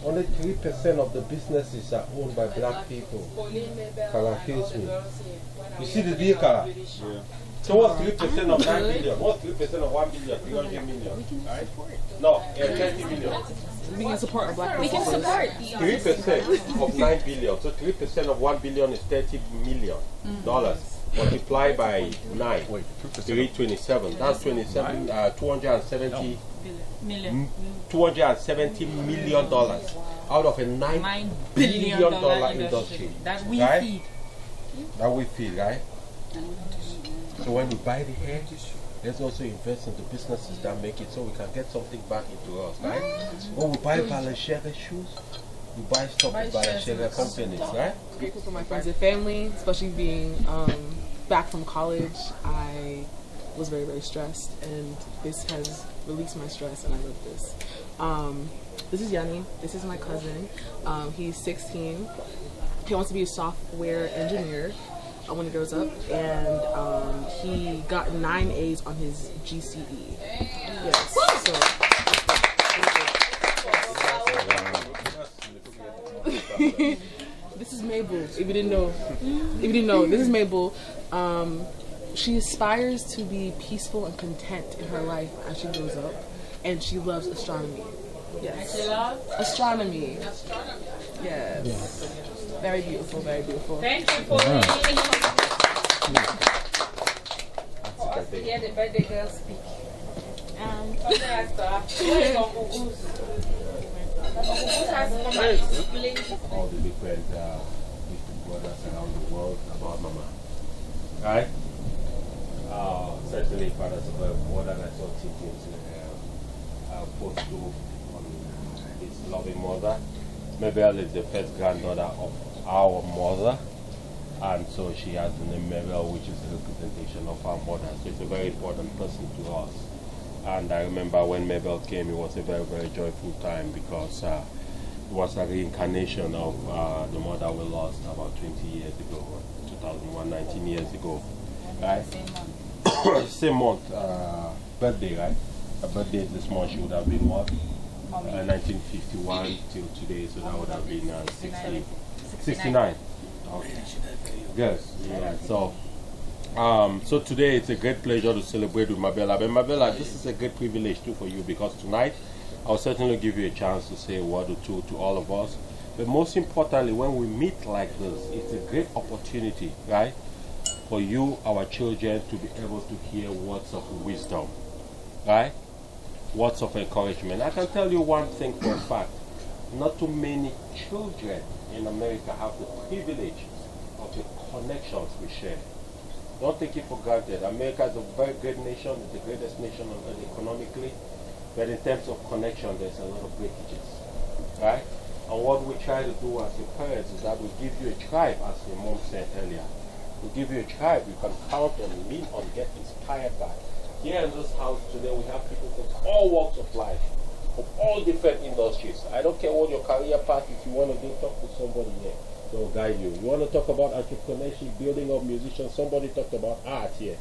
Only 3% of the businesses are owned by black people. Kala kills me. You see the deal, Kala? Yeah. So what's 3% of 9 billion? What's 3% of 1 billion? 300 million, right? No, 20 million. We can support our black We can support. 3% of 9 billion. So 3% of 1 billion is $30 million. Multiplied by 9. 327. That's 270 million dollars out of a $9 billion industry. That we feed. That we feed, right? So when we buy the hair, let's also invest in the businesses that make it so we can get something back into us, right? When we buy Balenciaga shoes, we buy stuff with Balenciaga companies, right? Grateful for my friends and family, especially being back from college. I was very, very stressed, and this has released my stress, and I love this. This is Yanni. This is my cousin. He's 16. He wants to be a software engineer when he grows up, and he got 9 A's on his GCE. Yes. So. This is Mabel. If you didn't know, this is Mabel. She aspires to be peaceful and content in her life as she grows up, and she loves astronomy. Yes. She loves astronomy. Yes. Very beautiful. Very beautiful. Thank you for hear the birthday girl speak. All the different brothers around the world about Mama. Right? Certainly, fathers of more than I saw teaching post to on his loving mother. Mabel is the first granddaughter of our mother, and so she has the name Mabel, which is a representation of our mother. So it's a very important person to us. And I remember when Mabel came, it was a very, very joyful time because it was a reincarnation of the mother we lost about 20 years ago, 2001, 19 years ago. Right? Same month, birthday, right? Her birthday this month, she would have been what? 1951 till today, so that would have been 69. Okay. Yes, yeah. So today it's a great pleasure to celebrate with Mabella. But Mabella, this is a great privilege too for you because tonight I'll certainly give you a chance to say a word or two to all of us. But most importantly, when we meet like this, it's a great opportunity, right? For you, our children, to be able to hear words of wisdom, right? Words of encouragement. I can tell you one thing for a fact. Not too many children in America have the privilege of the connections we share. Don't take it for granted. America is a very great nation. It's the greatest nation on earth economically. But in terms of connection, there's a lot of breakages, right? And what we try to do as your parents is that we give you a tribe, as your mom said earlier. We give you a tribe you can count on, lean on, get inspired by. Here in this house today, we have people from all walks of life, from all different industries. I don't care what your career path is. If you want to go talk to somebody here, they'll guide you. You want to talk about entrepreneurship, building up musicians, somebody talked about art here.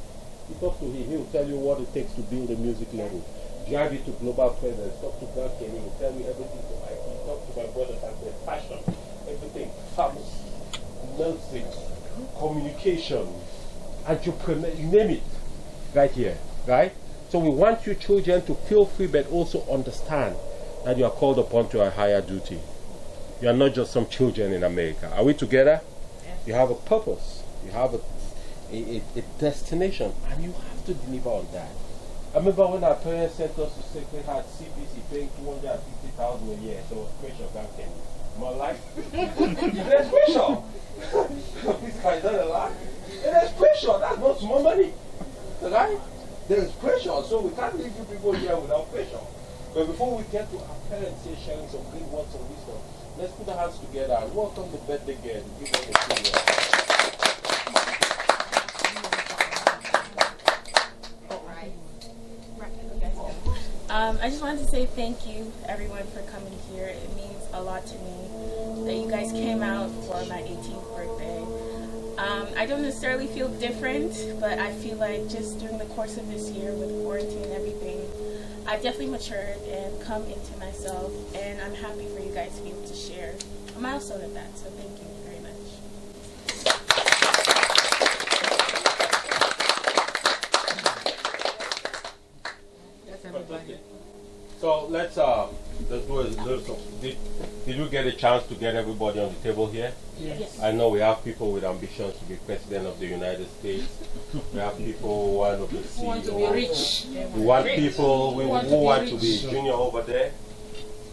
You talk to him, he'll tell you what it takes to build a music level. Drive you to global presence. Talk to Grant Kenny, he'll tell you everything to IT. Talk to my brothers and their passion, everything. Farms, nursing, communication, entrepreneur, you name it, right here, right? So we want you children to feel free but also understand that you are called upon to a higher duty. You are not just some children in America. Are we together? Yes. You have a purpose. You have a destination, and you have to deliver on that. I remember when our parents sent us to Sacred Heart CPC paying $250,000 a year, so it was pressure back then. My life, there's pressure. This guy done a lot. And there's pressure. That's not small money. Right? There's pressure, so we can't leave you people here without pressure. But before we get to our parents here sharing some great words of wisdom, let's put our hands together and welcome the birthday girl to give us a few words. I just wanted to say thank you, everyone, for coming here. It means a lot to me that you guys came out for my 18th birthday. I don't necessarily feel different, but I feel like just during the course of this year with quarantine and everything, I've definitely matured and come into myself, and I'm happy for you guys to be able to share a milestone of that. So thank you very much. So let's do a little. Did you get a chance to get everybody on the table here? Yes. I know we have people with ambitions to be president of the United States. We have people who want to be CEOs. Who want to be rich. We want people who want to be junior over there.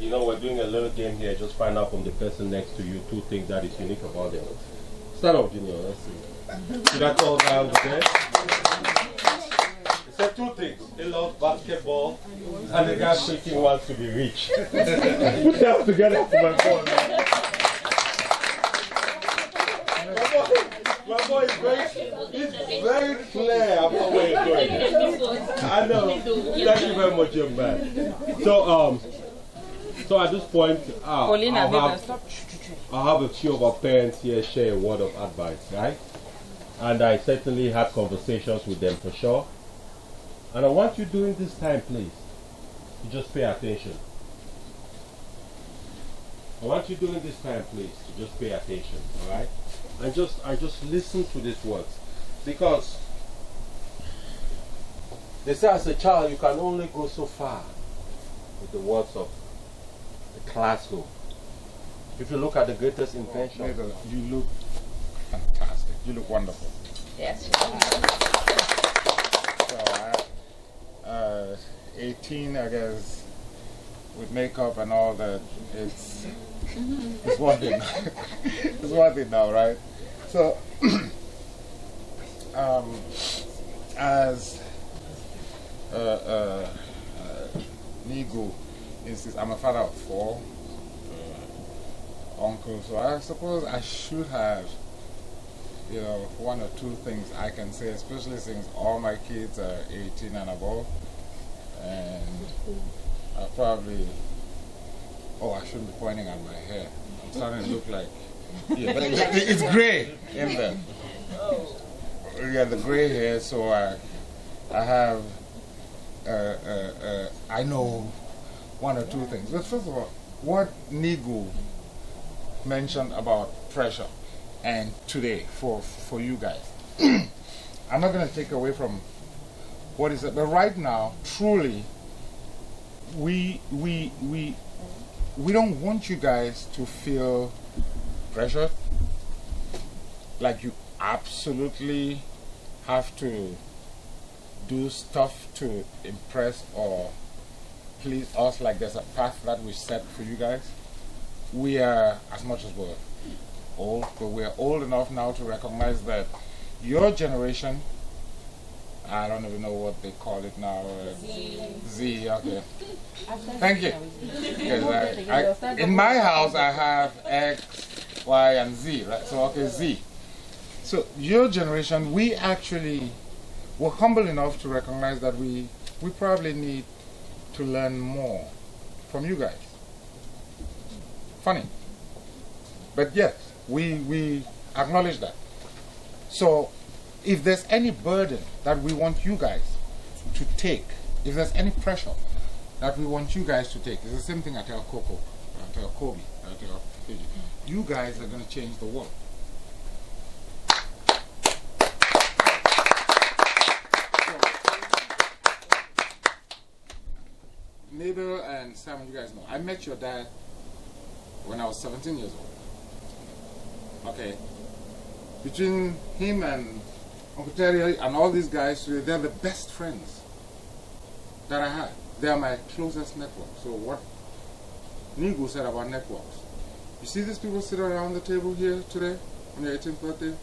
You know, we're doing a little game here. Just find out from the person next to you 2 things that is unique about them. Stand up, Junior. Let's see. See that tall guy over there? He said 2 things. He loves basketball, and the guy freaking wants to be rich. Put that together for my phone. My my boy is very clear about where you're going. I know. Thank you very much, young man. So at this point, I'll have a few of our parents here share a word of advice, right? And I certainly had conversations with them for sure. And I want you during this time, please, to just pay attention. I want you during this time, please, to just pay attention, all right? And just listen to these words. Because they say as a child, you can only go so far with the words of the classroom. If you look at the greatest invention. Mabel, you look fantastic. You look wonderful. Yes. So, 18, I guess, with makeup and all that, it's one thing. It's one thing now, right? So, as Nigu insists, I'm a father of 4 uncles, so I suppose I should have, you know, 1 or 2 things I can say, especially since all my kids are 18 and above. And I probably, I shouldn't be pointing at my hair. I'm starting to look like, yeah, but it's gray in there. Yeah, the gray hair, so I have, I know 1 or 2 things. But first of all, what Nigu mentioned about pressure and today for you guys, I'm not going to take away from what is it, but right now, truly, we don't want you guys to feel pressure, like you absolutely have to do stuff to impress or please us, like there's a path that we set for you guys. We are, as much as we're old, but we're old enough now to recognize that your generation, I don't even know what they call it now. Z, okay. Thank you. In my house, I have X, Y, and Z, right? So, okay, Z. So, your generation, we actually were humble enough to recognize that we probably need to learn more from you guys. Funny. But yes, we acknowledge that. So, if there's any burden that we want you guys to take, if there's any pressure that we want you guys to take, it's the same thing I tell Coco, I tell Kobe, I tell Fiji. You guys are going to change the world. Mabel and Simon, you guys know, I met your dad when I was 17 years old. Okay. Between him and Uncle Terry and all these guys, they're the best friends that I had. They are my closest network. So what Nigu said about networks, you see these people sitting around the table here today on your 18th birthday,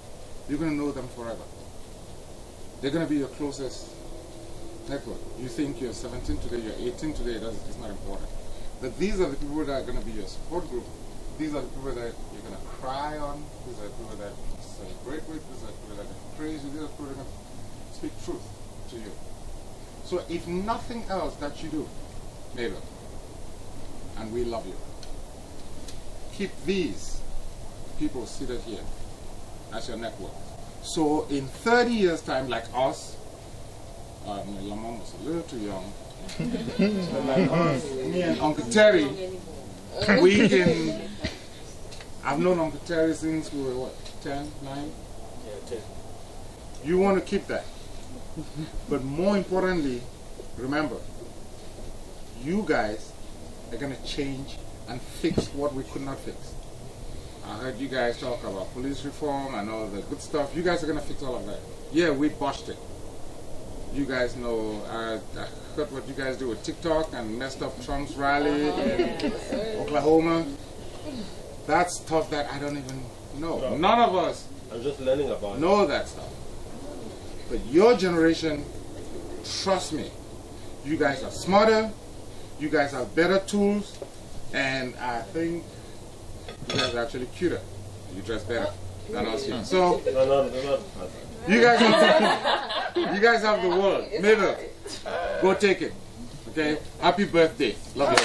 you're going to know them forever. They're going to be your closest network. You think you're 17 today, you're 18 today, it's not important. But these are the people that are going to be your support group. These are the people that you're going to cry on. These are the people that you celebrate with. These are the people that praise you. These are the people that are going to speak truth to you. So if nothing else that you do, Mabel, and we love you, keep these people seated here as your network. So in 30 years' time, like us, your mom was a little too young. So like us, me and Uncle Terry, we can. I've known Uncle Terry since we were what, 10, 9? Yeah, 10. You want to keep that. But more importantly, remember, you guys are going to change and fix what we could not fix. I heard you guys talk about police reform and all the good stuff. You guys are going to fix all of that. Yeah, we botched it. You guys know, I heard what you guys do with TikTok and messed up Trump's rally in Oklahoma. That's stuff that I don't even know. No. None of us I'm just learning about know that stuff. But your generation, trust me, you guys are smarter, you guys have better tools, and I think you guys are actually cuter. You dress better. That was you. So, No. you guys have the world. Mabel, go take it. Okay? Happy birthday. Love you.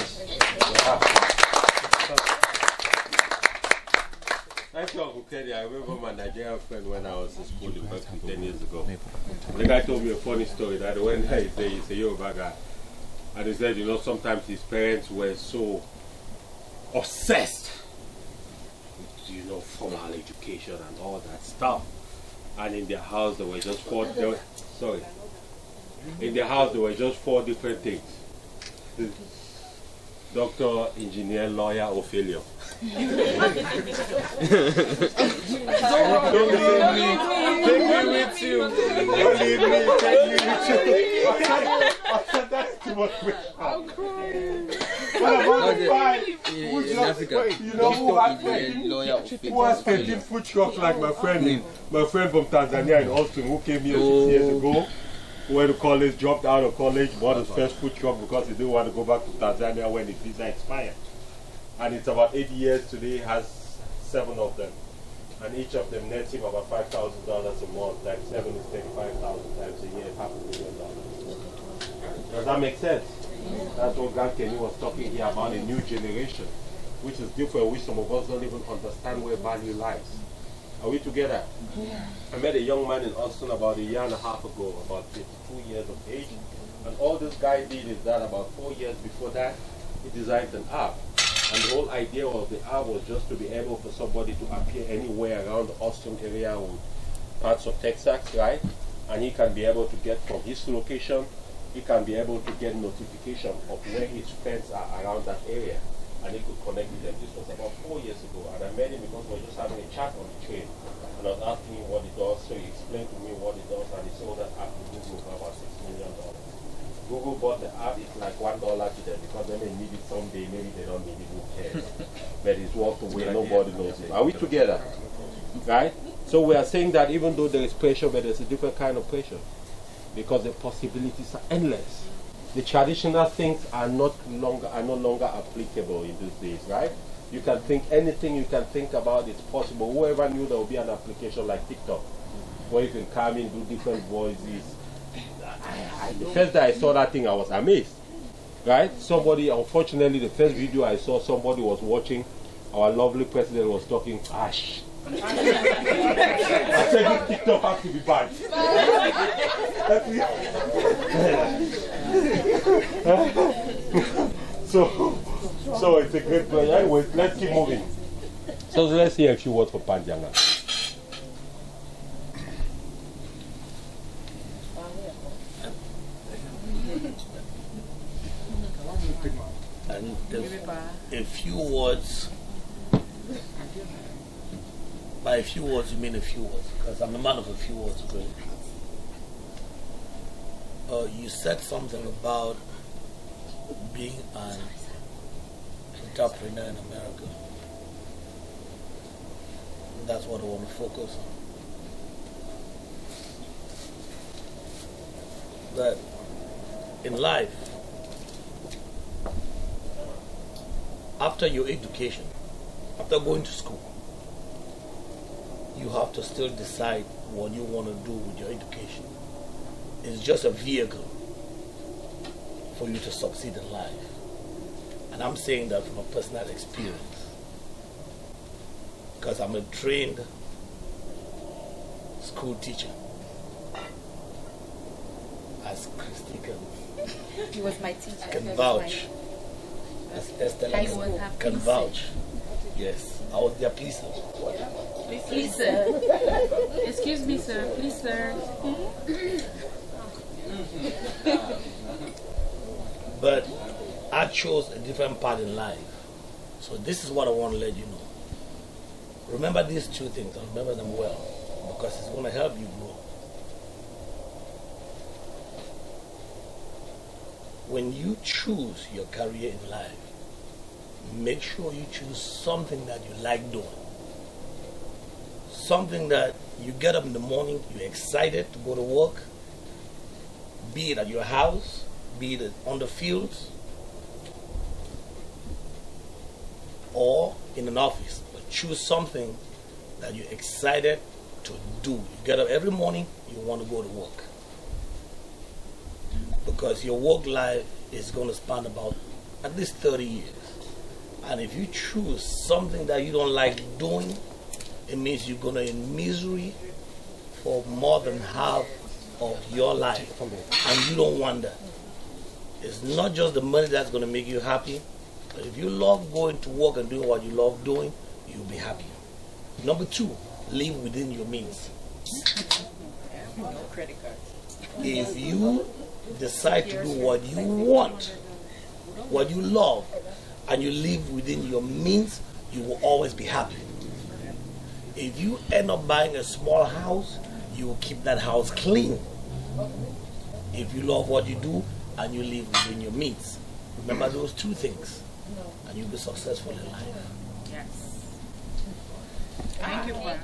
Thank you, Uncle Kenny. I remember my Nigerian friend when I was in school in Berkeley 10 years ago. The guy told me a funny story that when he's a Yoruba guy. And he said, you know, sometimes his parents were so obsessed with, you know, formal education and all that stuff. And in their house there were just four different things. Doctor, engineer, lawyer, Ophelia. Don't leave me. Take me with you. Don't leave me. Take me with you. That's too much. I'm crying. What about the five? You know who has 13 food trucks like my friend from Tanzania in Austin who came here 6 years ago? Went to college, dropped out of college, bought his first food truck because he didn't want to go back to Tanzania when his visa expired. And it's about 8 years today, has 7 of them. And each of them nets him about $5,000 a month. Times 7 is $35,000 times a year, $500,000. Does that make sense? That's what God Kenny was talking here about, a new generation, which is different, which some of us don't even understand where value lies. Are we together? Yeah. I met a young man in Austin about a year and a half ago, about 52 years of age. And all this guy did is that about 4 years before that, he designed an app. And the whole idea of the app was just to be able for somebody to appear anywhere around the Austin area or parts of Texas, right? And he can be able to get from his location, he can be able to get notification of where his friends are around that area. And he could connect with them. This was about 4 years ago. And I met him because we were just having a chat on the train. And I was asking him what he does. So he explained to me what he does. And he sold that app to Google for about $6 million. Google bought the app. It's like $1 to them because when they need it someday, maybe they don't need it. Who cares? But it's walked away. Nobody knows it. Are we together? Right? So we are saying that even though there is pressure, but there's a different kind of pressure. Because the possibilities are endless. The traditional things are no longer applicable in these days, right? You can think anything you can think about, it's possible. Whoever knew there would be an application like TikTok, where you can come in, do different voices. The first day I saw that thing, I was amazed, right? Somebody, unfortunately, the first video I saw, somebody was watching, our lovely president was talking, ash. I said, this TikTok has to be banned. So it's a great play. Anyways, let's keep moving. So let's hear a few words for Panjanga. And a few words. By a few words, you mean a few words, because I'm a man of a few words. You said something about being an entrepreneur in America. That's what I want to focus on. That in life, after your education, after going to school, you have to still decide what you want to do with your education. It's just a vehicle for you to succeed in life. And I'm saying that from a personal experience. Because I'm a trained school teacher. As Christy He was my teacher. can vouch. As Esther can vouch. Yes, I was their pleaser. Please, sir. Excuse me, sir. Please, sir. But I chose a different path in life. So this is what I want to let you know. Remember these two things and remember them well, because it's going to help you grow. When you choose your career in life, make sure you choose something that you like doing. Something that you get up in the morning, you're excited to go to work, be it at your house, be it on the fields, or in an office. But choose something that you're excited to do. You get up every morning, you want to go to work. Because your work life is going to span about at least 30 years. And if you choose something that you don't like doing, it means you're going to be in misery for more than half of your life. And you don't want that. It's not just the money that's going to make you happy, but if you love going to work and doing what you love doing, you'll be happy. Number 2, live within your means. No credit cards. If you decide to do what you want, what you love, and you live within your means, you will always be happy. If you end up buying a small house, you will keep that house clean. If you love what you do and you live within your means, remember those 2 things, and you'll be successful in life. Yes. Thank you, Brad.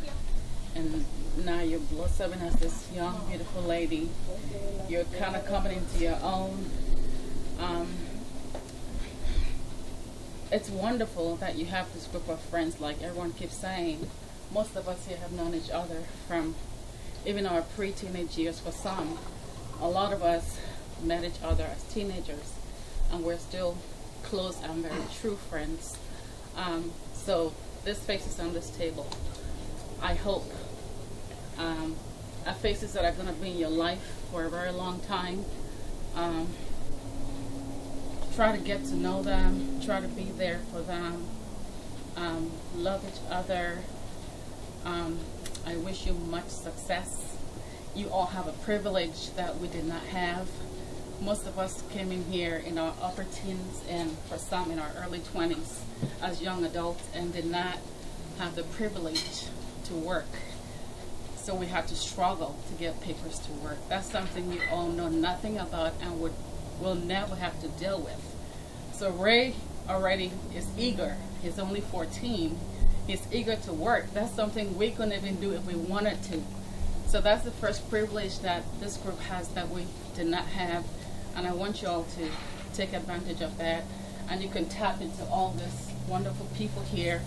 And now you're blossoming as this young, beautiful lady. You're kind of coming into your own. It's wonderful that you have this group of friends, like everyone keeps saying. Most of us here have known each other from even our pre-teenage years for some. A lot of us met each other as teenagers, and we're still close and very true friends. So this faces on this table, I hope, are faces that are going to be in your life for a very long time. Try to get to know them, try to be there for them, love each other. I wish you much success. You all have a privilege that we did not have. Most of us came in here in our upper teens and for some in our early 20s as young adults and did not have the privilege to work. So we had to struggle to get papers to work. That's something you all know nothing about and will never have to deal with. So Ray already is eager. He's only 14. He's eager to work. That's something we couldn't even do if we wanted to. So that's the first privilege that this group has that we did not have. And I want you all to take advantage of that. And you can tap into all these wonderful people here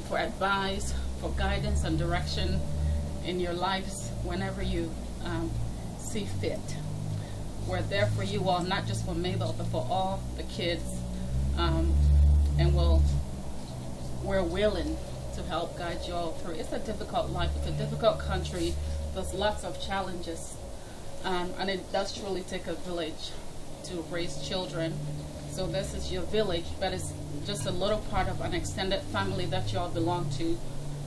for advice, for guidance and direction in your lives whenever you see fit. We're there for you all, not just for Mabel, but for all the kids. And we're willing to help guide you all through. It's a difficult life. It's a difficult country. There's lots of challenges. And it does truly take a village to raise children. So this is your village, but it's just a little part of an extended family that you all belong to.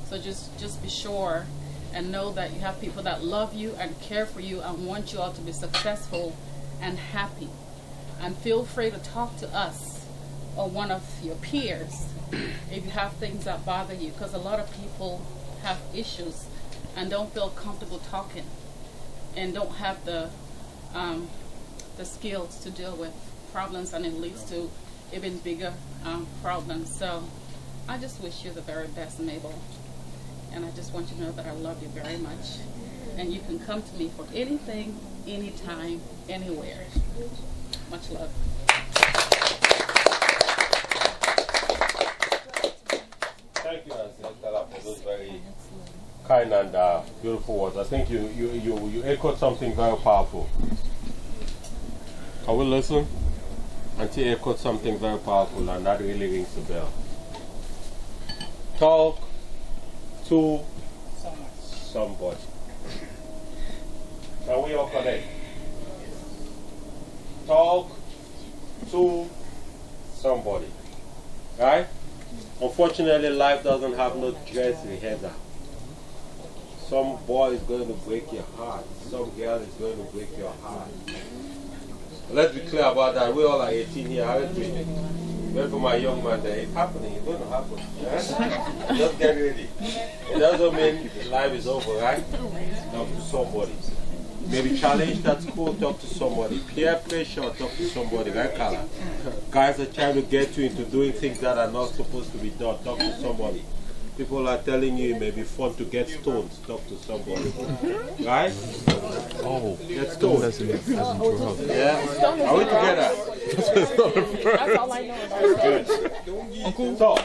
So just be sure and know that you have people that love you and care for you and want you all to be successful and happy. And feel free to talk to us or one of your peers if you have things that bother you, because a lot of people have issues and don't feel comfortable talking and don't have the skills to deal with problems, and it leads to even bigger problems. So I just wish you the very best, Mabel. And I just want you to know that I love you very much. And you can come to me for anything, anytime, anywhere. Much love. Thank you, Angela, for those very kind and beautiful words. I think you echoed something very powerful. Can we listen? Auntie echoed something very powerful, and that really rings a bell. Talk to somebody. Can we all connect? Talk to somebody. Right? Unfortunately, life doesn't have no dress rehearsal. Some boy is going to break your heart. Some girl is going to break your heart. Let's be clear about that. We all are 18 here, aren't we? Wait for my young man there. It's happening. It's going to happen. Yeah? Just get ready. It doesn't mean life is over, right? Talk to somebody. Maybe challenged at school, talk to somebody. Peer pressure, talk to somebody, right, Carla? Guys are trying to get you into doing things that are not supposed to be done. Talk to somebody. People are telling you it may be fun to get stoned. Talk to somebody. Right? Oh. Get stoned. That's in drugs. Yeah? Are we together? That's all I know. Good. Uncle, so,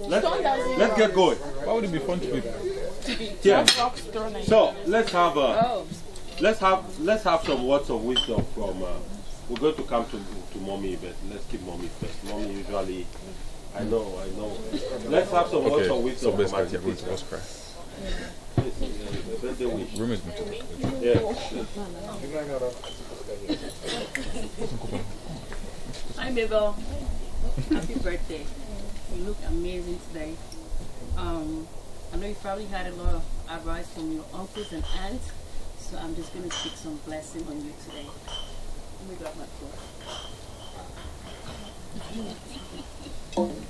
let's get going. Why would it be fun to be Yeah. So let's have let's have some words of wisdom from. We're going to come to mommy, but let's keep mommy first. Mommy usually, I know. Let's have some words of wisdom so from Auntie basically, Peter. let's cry. Birthday wish. Room is meant Yeah. Hi Mabel, happy birthday. You look amazing today. I know you probably had a lot of advice from your uncles and aunts, so I'm just going to speak some blessing on you today. Let me grab my phone.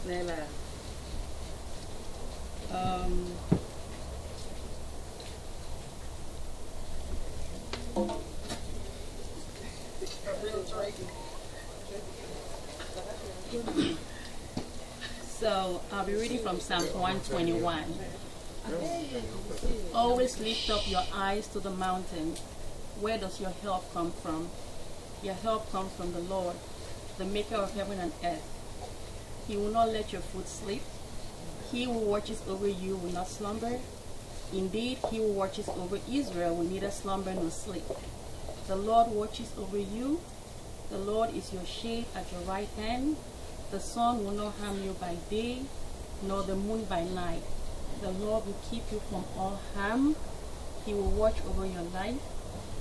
Lela. So I'll be reading from Psalm 121. Always lift up your eyes to the mountains. Where does your help come from? Your help comes from the Lord, the maker of heaven and earth. He will not let your foot sleep. He who watches over you will not slumber. Indeed, he who watches over Israel will neither slumber nor sleep. The Lord watches over you. The Lord is your shade at your right hand. The sun will not harm you by day, nor the moon by night. The Lord will keep you from all harm. He will watch over your life.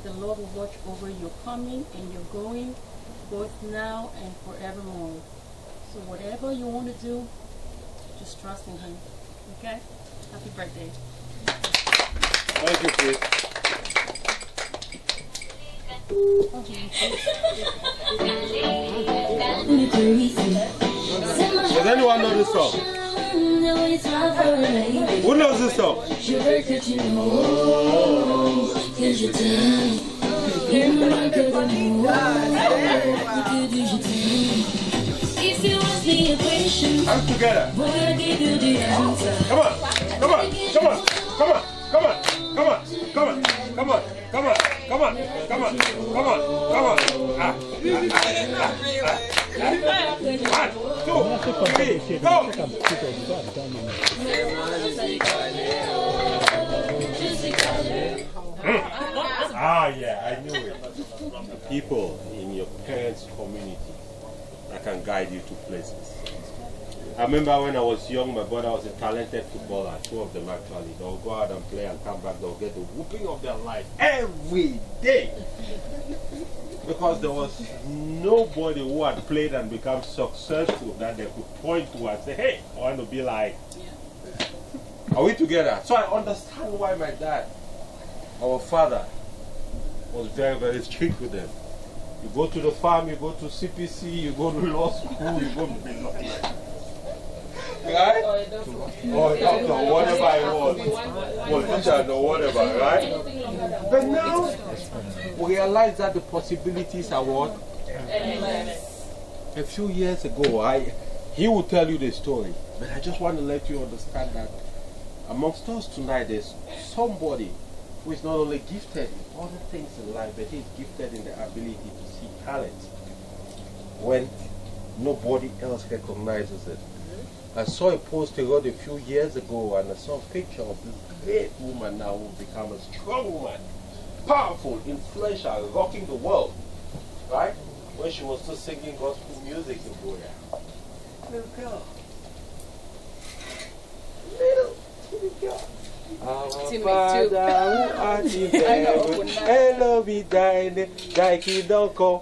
The Lord will watch over your coming and your going, both now and forevermore. So whatever you want to do, just trust in Him. Okay? Happy birthday. Thank you, Chris. Does anyone know this song? Who knows this song? If you ask me a question, I'm together. boy, I give you the answer. Come on, come on, come on, come on, come on, come on, come on, come on, come on, come on, come on, come on, come on. Ah, One, 2, 3, go! Ah, yeah, I knew it. People in your parents' community that can guide you to places. I remember when I was young, my brother was a talented footballer, two of them actually. They'll go out and play and come back, they'll get the whooping of their life every day. Because there was nobody who had played and become successful that they could point to and say, hey, I want to be like. Are we together? So I understand why my dad, our father, was very, very strict with them. You go to the farm, you go to CPC, you go to law school, you go to be lawyer. Right? Or doctor, whatever it was. Politician or whatever, right? But now, we realize that the possibilities are what? A few years ago, he will tell you the story, but I just want to let you understand that amongst us tonight, there's somebody who is not only gifted in other things in life, but he's gifted in the ability to see talent when nobody else recognizes it. I saw a post he wrote a few years ago, and I saw a picture of this great woman now who become a strong woman, powerful, influential, rocking the world, right? When she was still singing gospel music in Boya. Little girl. Little girl. Our Father who art in heaven, hallowed be thy name, thy kingdom come.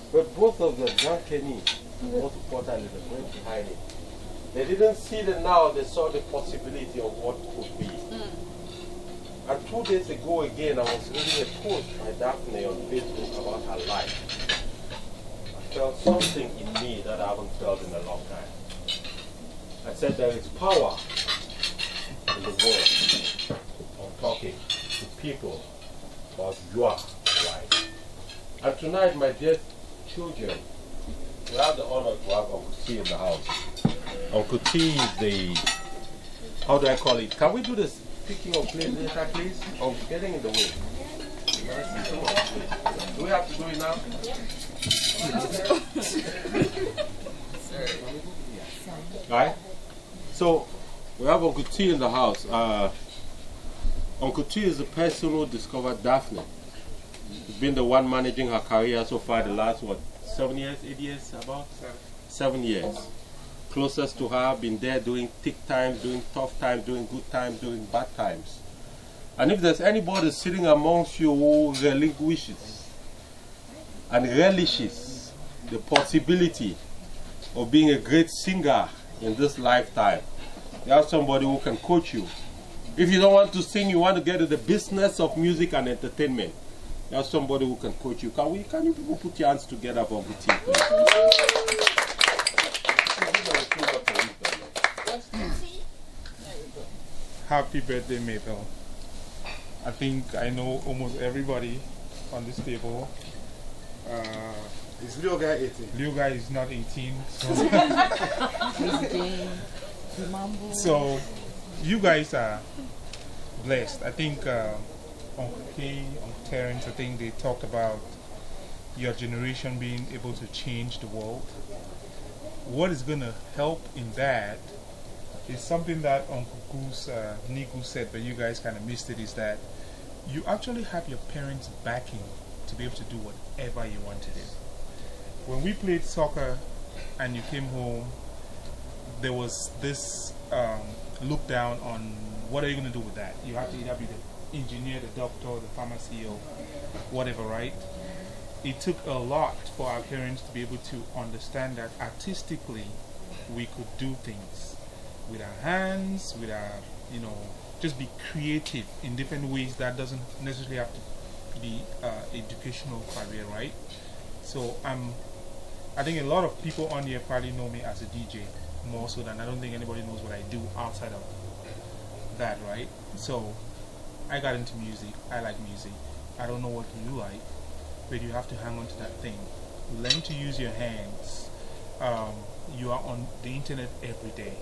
But both of them, John Kenny, most importantly, the brain behind it, they didn't see the now, they saw the possibility of what could be. And 2 days ago again, I was reading a post by Daphne on Facebook about her life. I felt something in me that I haven't felt in a long time. I said there is power in the world of talking to people about your life. And tonight, my dear children, we have the honor to have Uncle T in the house. Uncle T is the, how do I call it? Can we do this picking of plates later, please? Oh, getting in the way. Do we have to do it now? Right? So, we have Uncle T in the house. Uncle T is the person who discovered Daphne. He's been the one managing her career so far the last, what, 7 years, 8 years, about? 7 years. Closest to her, been there doing thick times, doing tough times, doing good times, doing bad times. And if there's anybody sitting amongst you who relinquishes and relishes the possibility of being a great singer in this lifetime, you have somebody who can coach you. If you don't want to sing, you want to get into the business of music and entertainment, you have somebody who can coach you. Can you people put your hands together for Uncle T, please? Happy birthday, Mabel. I think I know almost everybody on this table. Is Leo guy 18? Leo guy is not 18. So you guys are blessed. I think Uncle K, Uncle Terrence, I think they talked about your generation being able to change the world. What is going to help in that is something that Uncle Goose, Niku said, but you guys kind of missed it, is that you actually have your parents' backing to be able to do whatever you want to do. When we played soccer and you came home, there was this look down on what are you going to do with that. You have to either be the engineer, the doctor, the pharmacy, or whatever, right? It took a lot for our parents to be able to understand that artistically we could do things with our hands, with our, just be creative in different ways that doesn't necessarily have to be educational career, right? So I think a lot of people on here probably know me as a DJ more so than I don't think anybody knows what I do outside of that, right? So I got into music. I like music. I don't know what you like, but you have to hang on to that thing. Learn to use your hands. You are on the internet every day.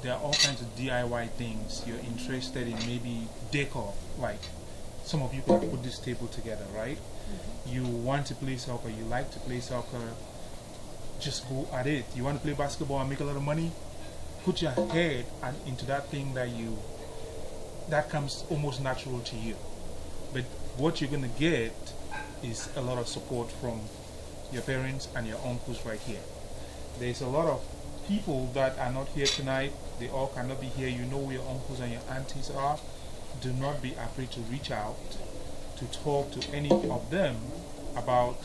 There are all kinds of DIY things you're interested in, maybe decor, like some of you can put this table together, right? You want to play soccer, you like to play soccer, just go at it. You want to play basketball and make a lot of money? Put your head into that thing that comes almost natural to you. But what you're going to get is a lot of support from your parents and your uncles right here. There's a lot of people that are not here tonight. They all cannot be here. You know where your uncles and your aunties are. Do not be afraid to reach out, to talk to any of them about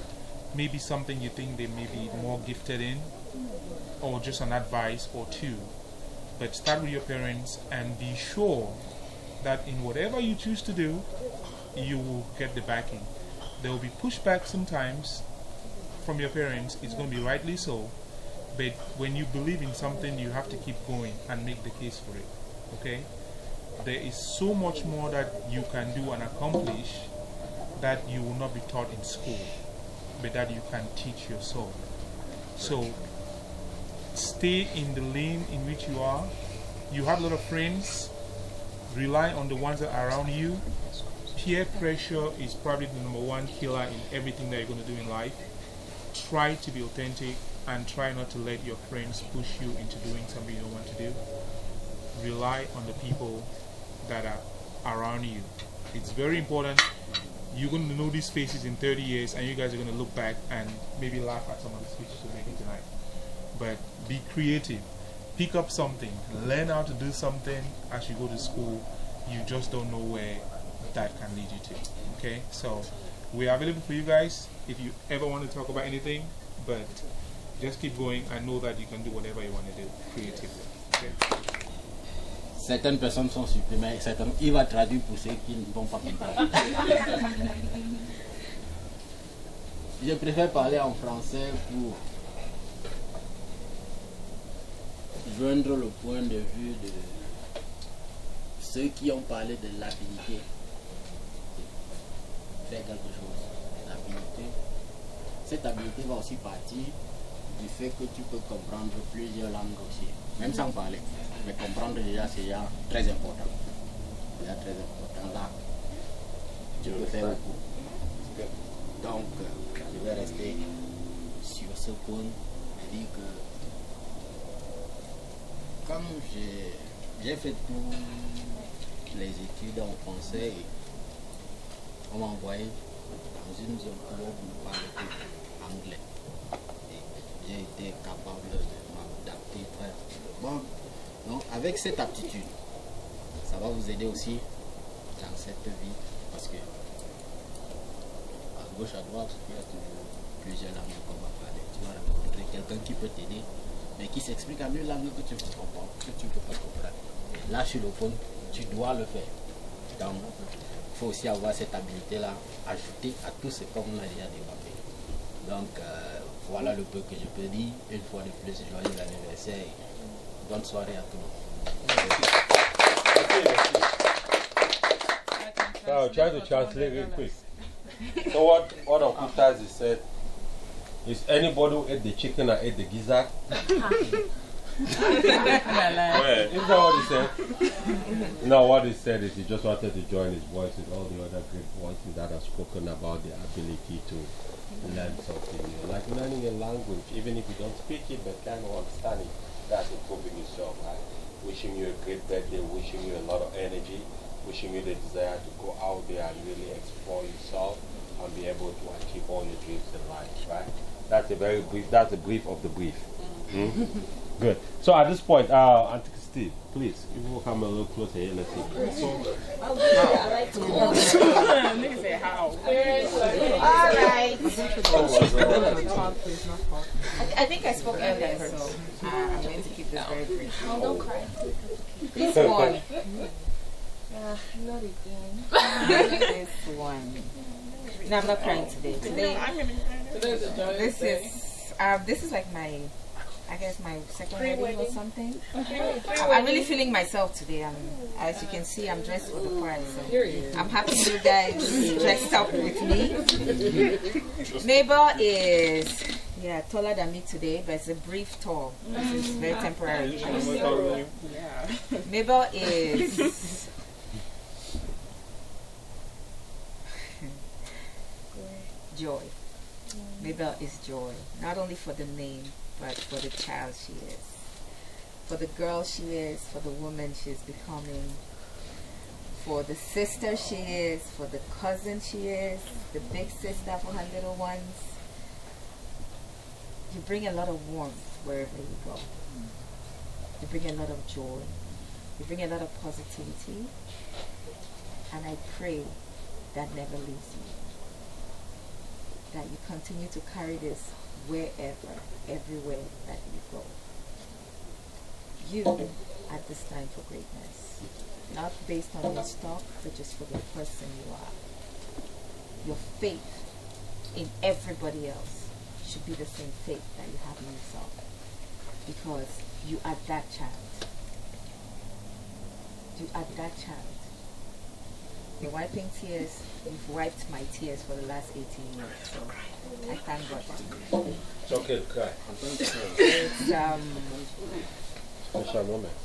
maybe something you think they may be more gifted in, or just an advice or two. But start with your parents and be sure that in whatever you choose to do, you will get the backing. There will be pushback sometimes from your parents. It's going to be rightly so. But when you believe in something, you have to keep going and make the case for it. Okay? There is so much more that you can do and accomplish that you will not be taught in school, but that you can teach yourself. So, stay in the lane in which you are. You have a lot of friends. Rely on the ones that are around you. Peer pressure is probably the #1 killer in everything that you're going to do in life. Try to be authentic and try not to let your friends push you into doing something you don't want to do. Rely on the people that are around you. It's very important. You're going to know these faces in 30 years and you guys are going to look back and maybe laugh at some of the speeches we're making tonight. But be creative. Pick up something. Learn how to do something as you go to school. You just don't know where that can lead you to. Okay? So we are available for you guys if you ever want to talk about anything. But just keep going and know that you can do whatever you want to do creatively. Okay? Certaines personnes sont supprimées, certaines, il va traduire pour ceux qui ne vont pas comprendre. Je préfère parler en français pour joindre le point de vue de ceux qui ont parlé de l'habilité. Faire quelque chose. L'habilité. Cette habilité va aussi partir du fait que tu peux comprendre plusieurs langues aussi, même sans parler. Mais comprendre déjà, c'est déjà très important. Déjà très important. Là, tu peux faire beaucoup. Donc, je vais rester sur ce point et dire que femme, j'ai fait toutes les études en français et on m'a envoyé dans une zone où on parlait anglais. Et j'ai été capable de m'adapter très bon. Donc avec cette aptitude, ça va vous aider aussi dans cette vie parce que à gauche, à droite, il y a toujours plusieurs langues qu'on va parler. Tu vas rencontrer quelqu'un qui peut t'aider, mais qui s'explique en une langue que tu ne comprends, que tu ne peux pas comprendre. Et là, sur le fond, tu dois le faire. Donc, il faut aussi avoir cette habilité-là, ajoutée à tout ce qu'on a déjà développé. Donc, voilà le peu que je peux dire. Une fois de plus, joyeux anniversaire et bonne soirée à tout le monde. I'll try to translate real quick. So what Uncle Tazi said is anybody who ate the chicken or ate the gizzard? Isn't that what he said? No, what he said is he just wanted to join his voice with all the other great voices that have spoken about the ability to learn something new. Like learning a language, even if you don't speak it but kind of understand it, that's improving yourself, right? Wishing you a great birthday, wishing you a lot of energy, wishing you the desire to go out there and really explore yourself and be able to achieve all your dreams in life, right? That's a very brief, that's a brief of the brief. Good. So at this point, Auntie Steve, please, if you will come a little closer here, let's see. I like to go. Nigga say how. All right. I think I spoke earlier, so I'm going to keep this very brief. Oh, don't cry. This one. Not again. This one. No, I'm not crying today. This is like my, I guess my second wedding or something. I'm really feeling myself today. As you can see, I'm dressed for the party. So I'm happy you guys dressed up with me. Mabel is taller than me today, but it's a brief tall. This is very temporary. Mabel is joy. Mabel is joy, not only for the name, but for the child she is, for the girl she is, for the woman she is becoming, for the sister she is, for the cousin she is, the big sister for her little ones. You bring a lot of warmth wherever you go. You bring a lot of joy. You bring a lot of positivity. And I pray that never leaves you. That you continue to carry this wherever, everywhere that you go. You at this time for greatness. Not based on your stock, but just for the person you are. Your faith in everybody else should be the same faith that you have in yourself. Because you are that child. You are that child. You're wiping tears. You've wiped my tears for the last 18 years. So I thank God for you. It's okay to cry. It's special moments.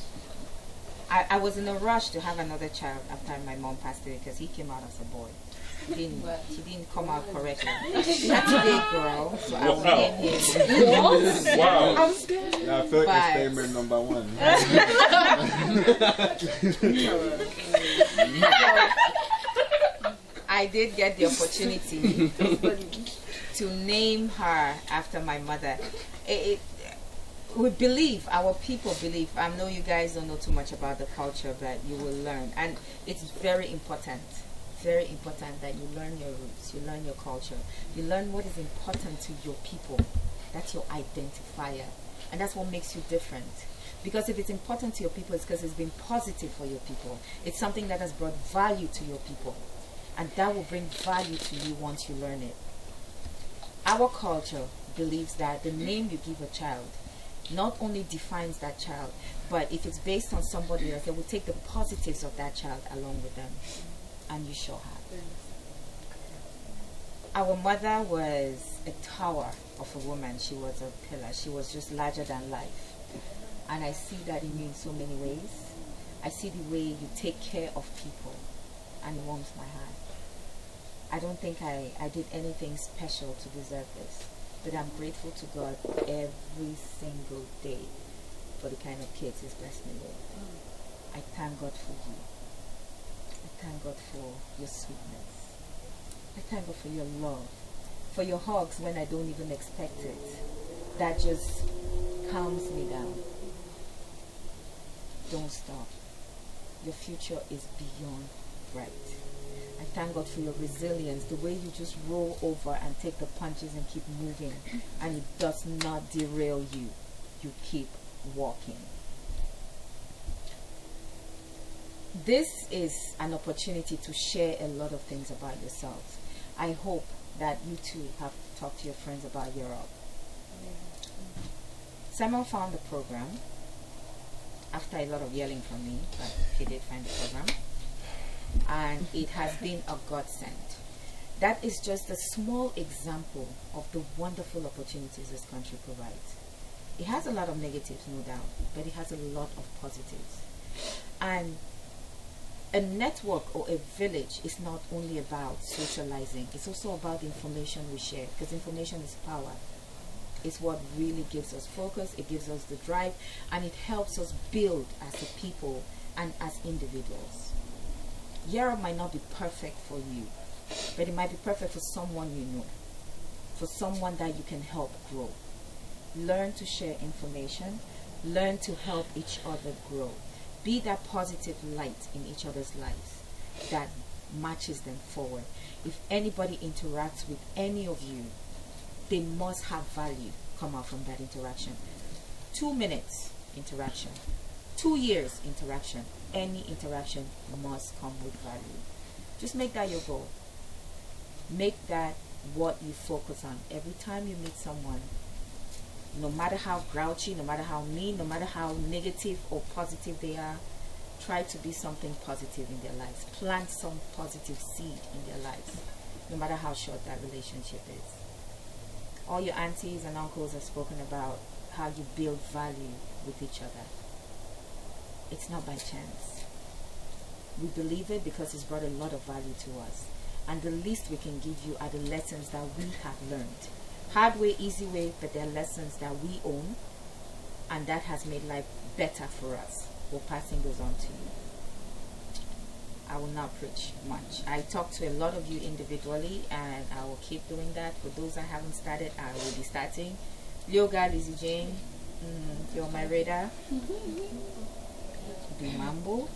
I was in a rush to have another child after my mom passed away because he came out as a boy. He didn't come out correctly. He had to be a girl, so I will name him. Wow. I'm scared. I feel like disclaimer number one. I did get the opportunity to name her after my mother. We believe, our people believe. I know you guys don't know too much about the culture, but you will learn. And it's very important that you learn your roots, you learn your culture, you learn what is important to your people. That's your identifier. And that's what makes you different. Because if it's important to your people, it's because it's been positive for your people. It's something that has brought value to your people. And that will bring value to you once you learn it. Our culture believes that the name you give a child not only defines that child, but if it's based on somebody else, they will take the positives of that child along with them. And you shall have. Our mother was a tower of a woman. She was a pillar. She was just larger than life. And I see that in you in so many ways. I see the way you take care of people, and it warms my heart. I don't think I did anything special to deserve this, but I'm grateful to God every single day for the kind of kids He's blessed me with. I thank God for you. I thank God for your sweetness. I thank God for your love, for your hugs when I don't even expect it. That just calms me down. Don't stop. Your future is beyond bright. I thank God for your resilience, the way you just roll over and take the punches and keep moving, and it does not derail you. You keep walking. This is an opportunity to share a lot of things about yourselves. I hope that you too have talked to your friends about Europe. Simon found the program after a lot of yelling from me, but he did find the program. And it has been a godsend. That is just a small example of the wonderful opportunities this country provides. It has a lot of negatives, no doubt, but it has a lot of positives. And a network or a village is not only about socializing, it's also about the information we share, because information is power. It's what really gives us focus, it gives us the drive, and it helps us build as a people and as individuals. Europe might not be perfect for you, but it might be perfect for someone you know, for someone that you can help grow. Learn to share information, learn to help each other grow. Be that positive light in each other's lives that marches them forward. If anybody interacts with any of you, they must have value come out from that interaction. 2 minutes interaction, 2 years interaction, any interaction must come with value. Just make that your goal. Make that what you focus on. Every time you meet someone, no matter how grouchy, no matter how mean, no matter how negative or positive they are, try to be something positive in their lives. Plant some positive seed in their lives, no matter how short that relationship is. All your aunties and uncles have spoken about how you build value with each other. It's not by chance. We believe it because it's brought a lot of value to us. And the least we can give you are the lessons that we have learned. Hard way, easy way, but they're lessons that we own, and that has made life better for us. We're passing those on to you. I will not preach much. I talk to a lot of you individually, and I will keep doing that. For those I haven't started, I will be starting. Yoga, Lizzie Jane, you're on my radar. Be Mambo.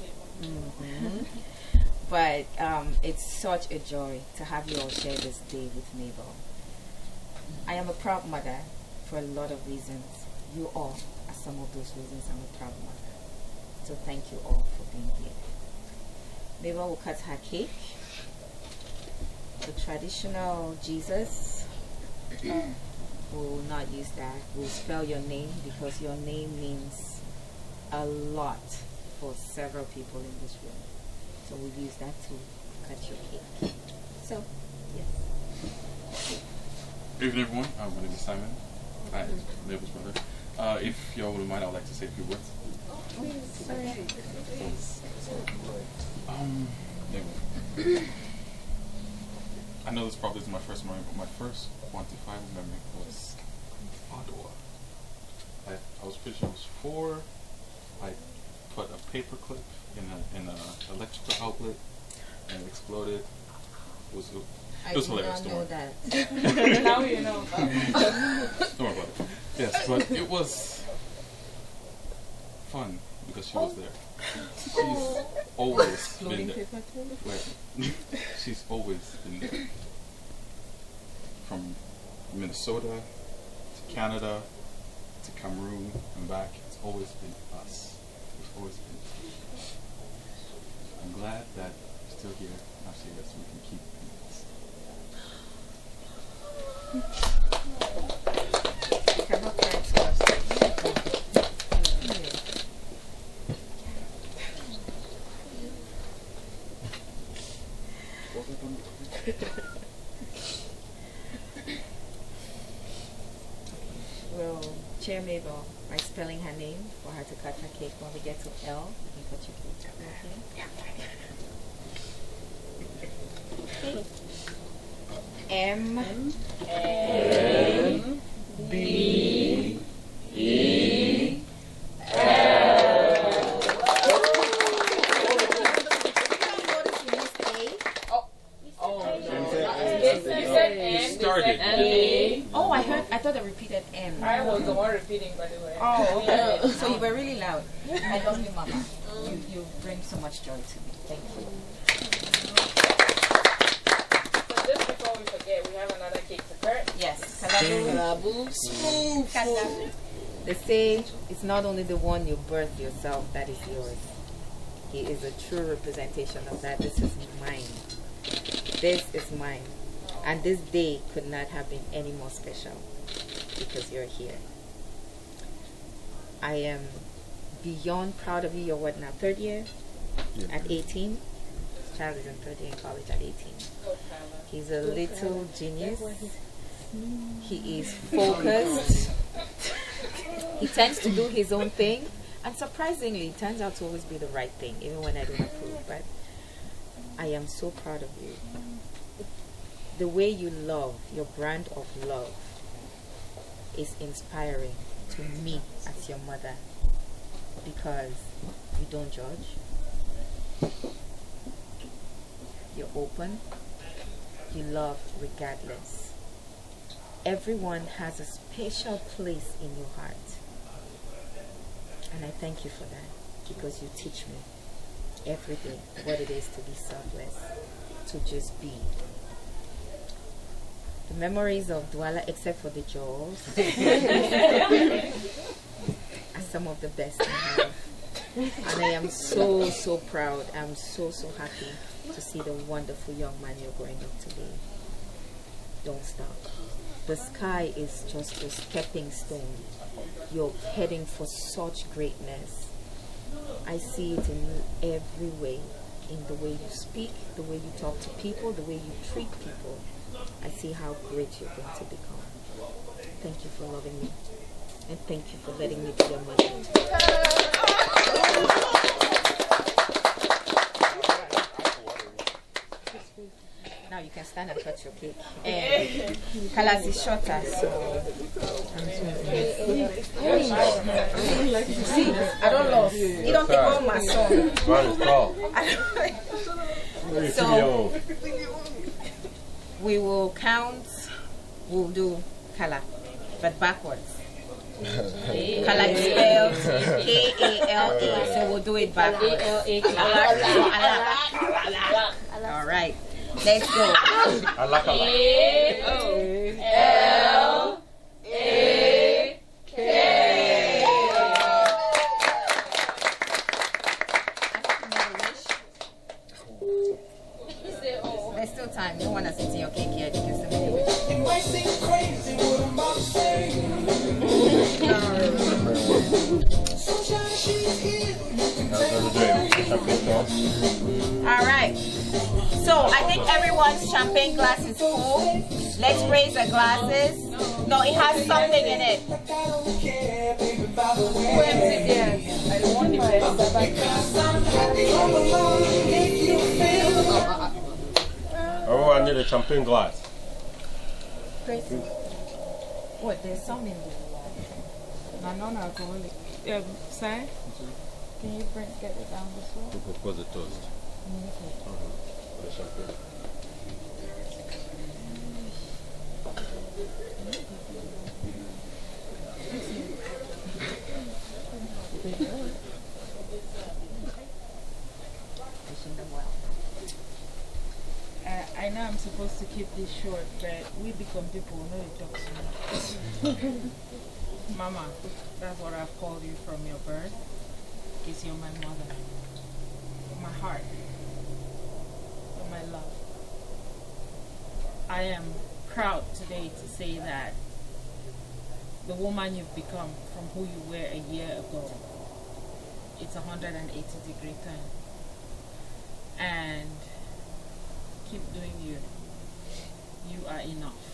But it's such a joy to have you all share this day with Mabel. I am a proud mother for a lot of reasons. You all are some of those reasons I'm a proud mother. So thank you all for being here. Mabel will cut her cake. The traditional Jesus. We will not use that. We'll spell your name because your name means a lot for several people in this room. So we'll use that to cut your cake. So, yes. Good evening, everyone. My name is Simon. I'm Mabel's brother. If y'all wouldn't mind, I'd like to say a few words. I know this probably isn't my first memory, but my first quantifiable memory was Ottawa. I was pretty sure I was 4. I put a paper clip in an electrical outlet and it exploded. It was hilarious. I did not know that. Now you know. Don't worry about it. Yes, but it was fun because she was there. She's always been there. She's always been there. From Minnesota to Canada to Cameroon and back, it's always been us. It's always been. I'm glad that you're still here. I'm serious. We can keep We'll cheer Mabel by spelling her name for her to cut her cake. When we get to L, you can cut your cake. Okay? M B E repeated M. I was the one repeating, by the way. Oh, okay. So you were really loud. I love you, Mama. You bring so much joy to me. Thank you. So just before we forget, we have another cake to cut. Yes. Kalabu. Smooth. They say it's not only the one you birth yourself that is yours. He is a true representation of that. This is mine. This is mine. And this day could not have been any more special because you're here. I am beyond proud of you. You're what now? Third year? Yeah. At 18? This child is in third year in college at 18. He's a little genius. He is focused. He tends to do his own thing. And surprisingly, it turns out to always be the right thing, even when I don't approve. But I am so proud of you. The way you love, your brand of love, is inspiring to me as your mother, because you don't judge, you're open, you love regardless. Everyone has a special place in your heart, and I thank you for that, because you teach me every day what it is to be selfless, to just be. The memories of Douala, except for the jaws, are some of the best I have. And I am so, so proud. I'm so, so happy to see the wonderful young man you're growing up to be. Don't stop. The sky is just a stepping stone. You're heading for such greatness. I see it in every way. In the way you speak, the way you talk to people, the way you treat people. I see how great you're going to become. Thank you for loving me. And thank you for letting me be your mother. Now you can stand and cut your cake. And Kalas is shorter, so see, I don't love. You don't take all my song. So we will count. We'll do Kala, but backwards. Kala is spelled K-A-L-A, so we'll do it backwards. All right, let's go. A-L-A-K. There's still time. No one has eaten your cake yet. You can still make a wish. It might seem crazy what I'm about to say. All right. So I think everyone's champagne glass is full. Let's raise the glasses. No, it has something in it. Who emptied theirs? I don't want Oh, I need a champagne glass. Tracy. What? There's some in there. Non-alcoholic. Sai? Can you get it down this way? To propose a toast. The champagne. I know I'm supposed to keep this short, but we become people who know it talks so much. Mama, that's what I've called you from your birth, because you're my mother, my heart, and my love. I am proud today to say that the woman you've become from who you were a year ago, it's 180-degree turn. And keep doing you. You are enough.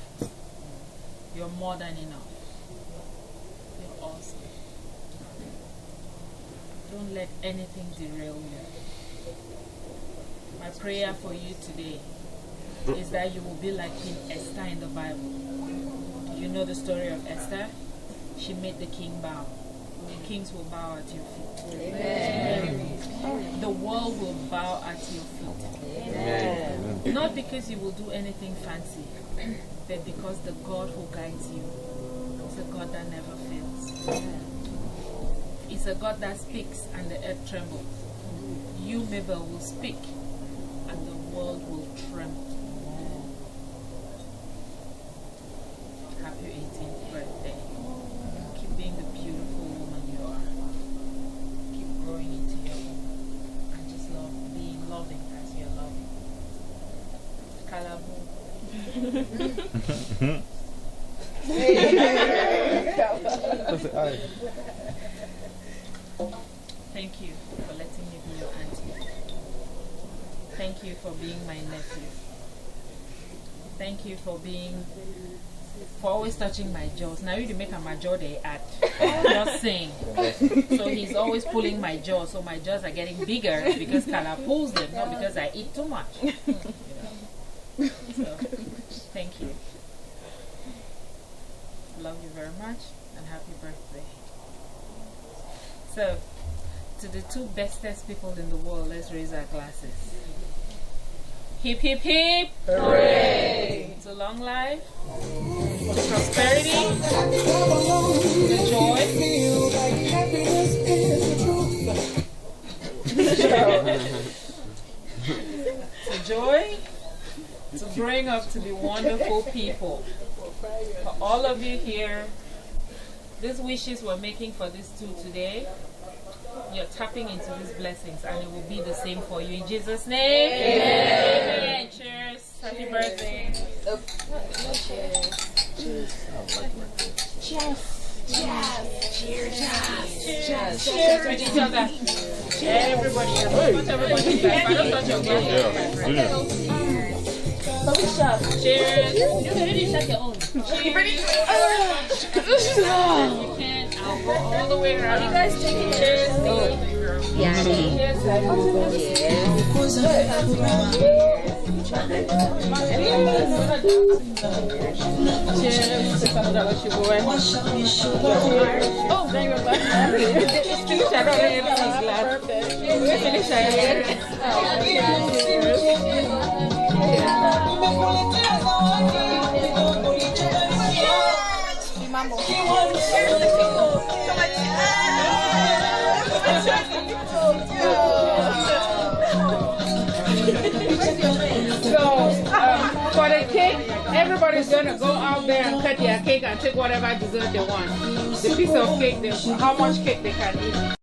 You're more than enough. You're awesome. Don't let anything derail you. My prayer for you today is that you will be like Queen Esther in the Bible. You know the story of Esther? She made the king bow. Kings will bow at your feet. Amen. The world will bow at your feet. Amen. Not because you will do anything fancy, but because the God who guides you a God that never fails. It's a God that speaks and the earth trembles. You, Mabel, will speak and the world will tremble. Happy 18th birthday. Keep being the beautiful woman you are. Keep growing into your own. And just love being loving as you're loving. Kalabu. Thank you for letting me be your auntie. Thank you for being my nephew. Thank you for always touching my jaws. Now you make a my jaw they add. Just saying. So he's always pulling my jaws, so my jaws are getting bigger because Kala pulls them, not because I eat too much. So, thank you. Love you very much and happy birthday. So, to the two bestest people in the world, let's raise our glasses. Hip, hip, hip. Hooray! To long life, to prosperity, to joy, to joy, to growing up to be wonderful people. For all of you here, these wishes we're making for these two today, you're tapping into these blessings and it will be the same for you in Jesus' name. Amen. Amen. Cheers. Happy birthday. Cheers. Cheers. Cheers. Cheers. Cheers. Cheers. Cheers with each other. Everybody. Touch everybody's back. I don't touch your glass. Cheers. You can really shut your own. Cheers. You can. I'll go all the way around. You guys take it. Cheers. Yeah. Cheers. Oh, there you go. So, for the cake, everybody's going to go out there and cut their cake and take whatever dessert they want. The piece of cake, how much cake they can eat.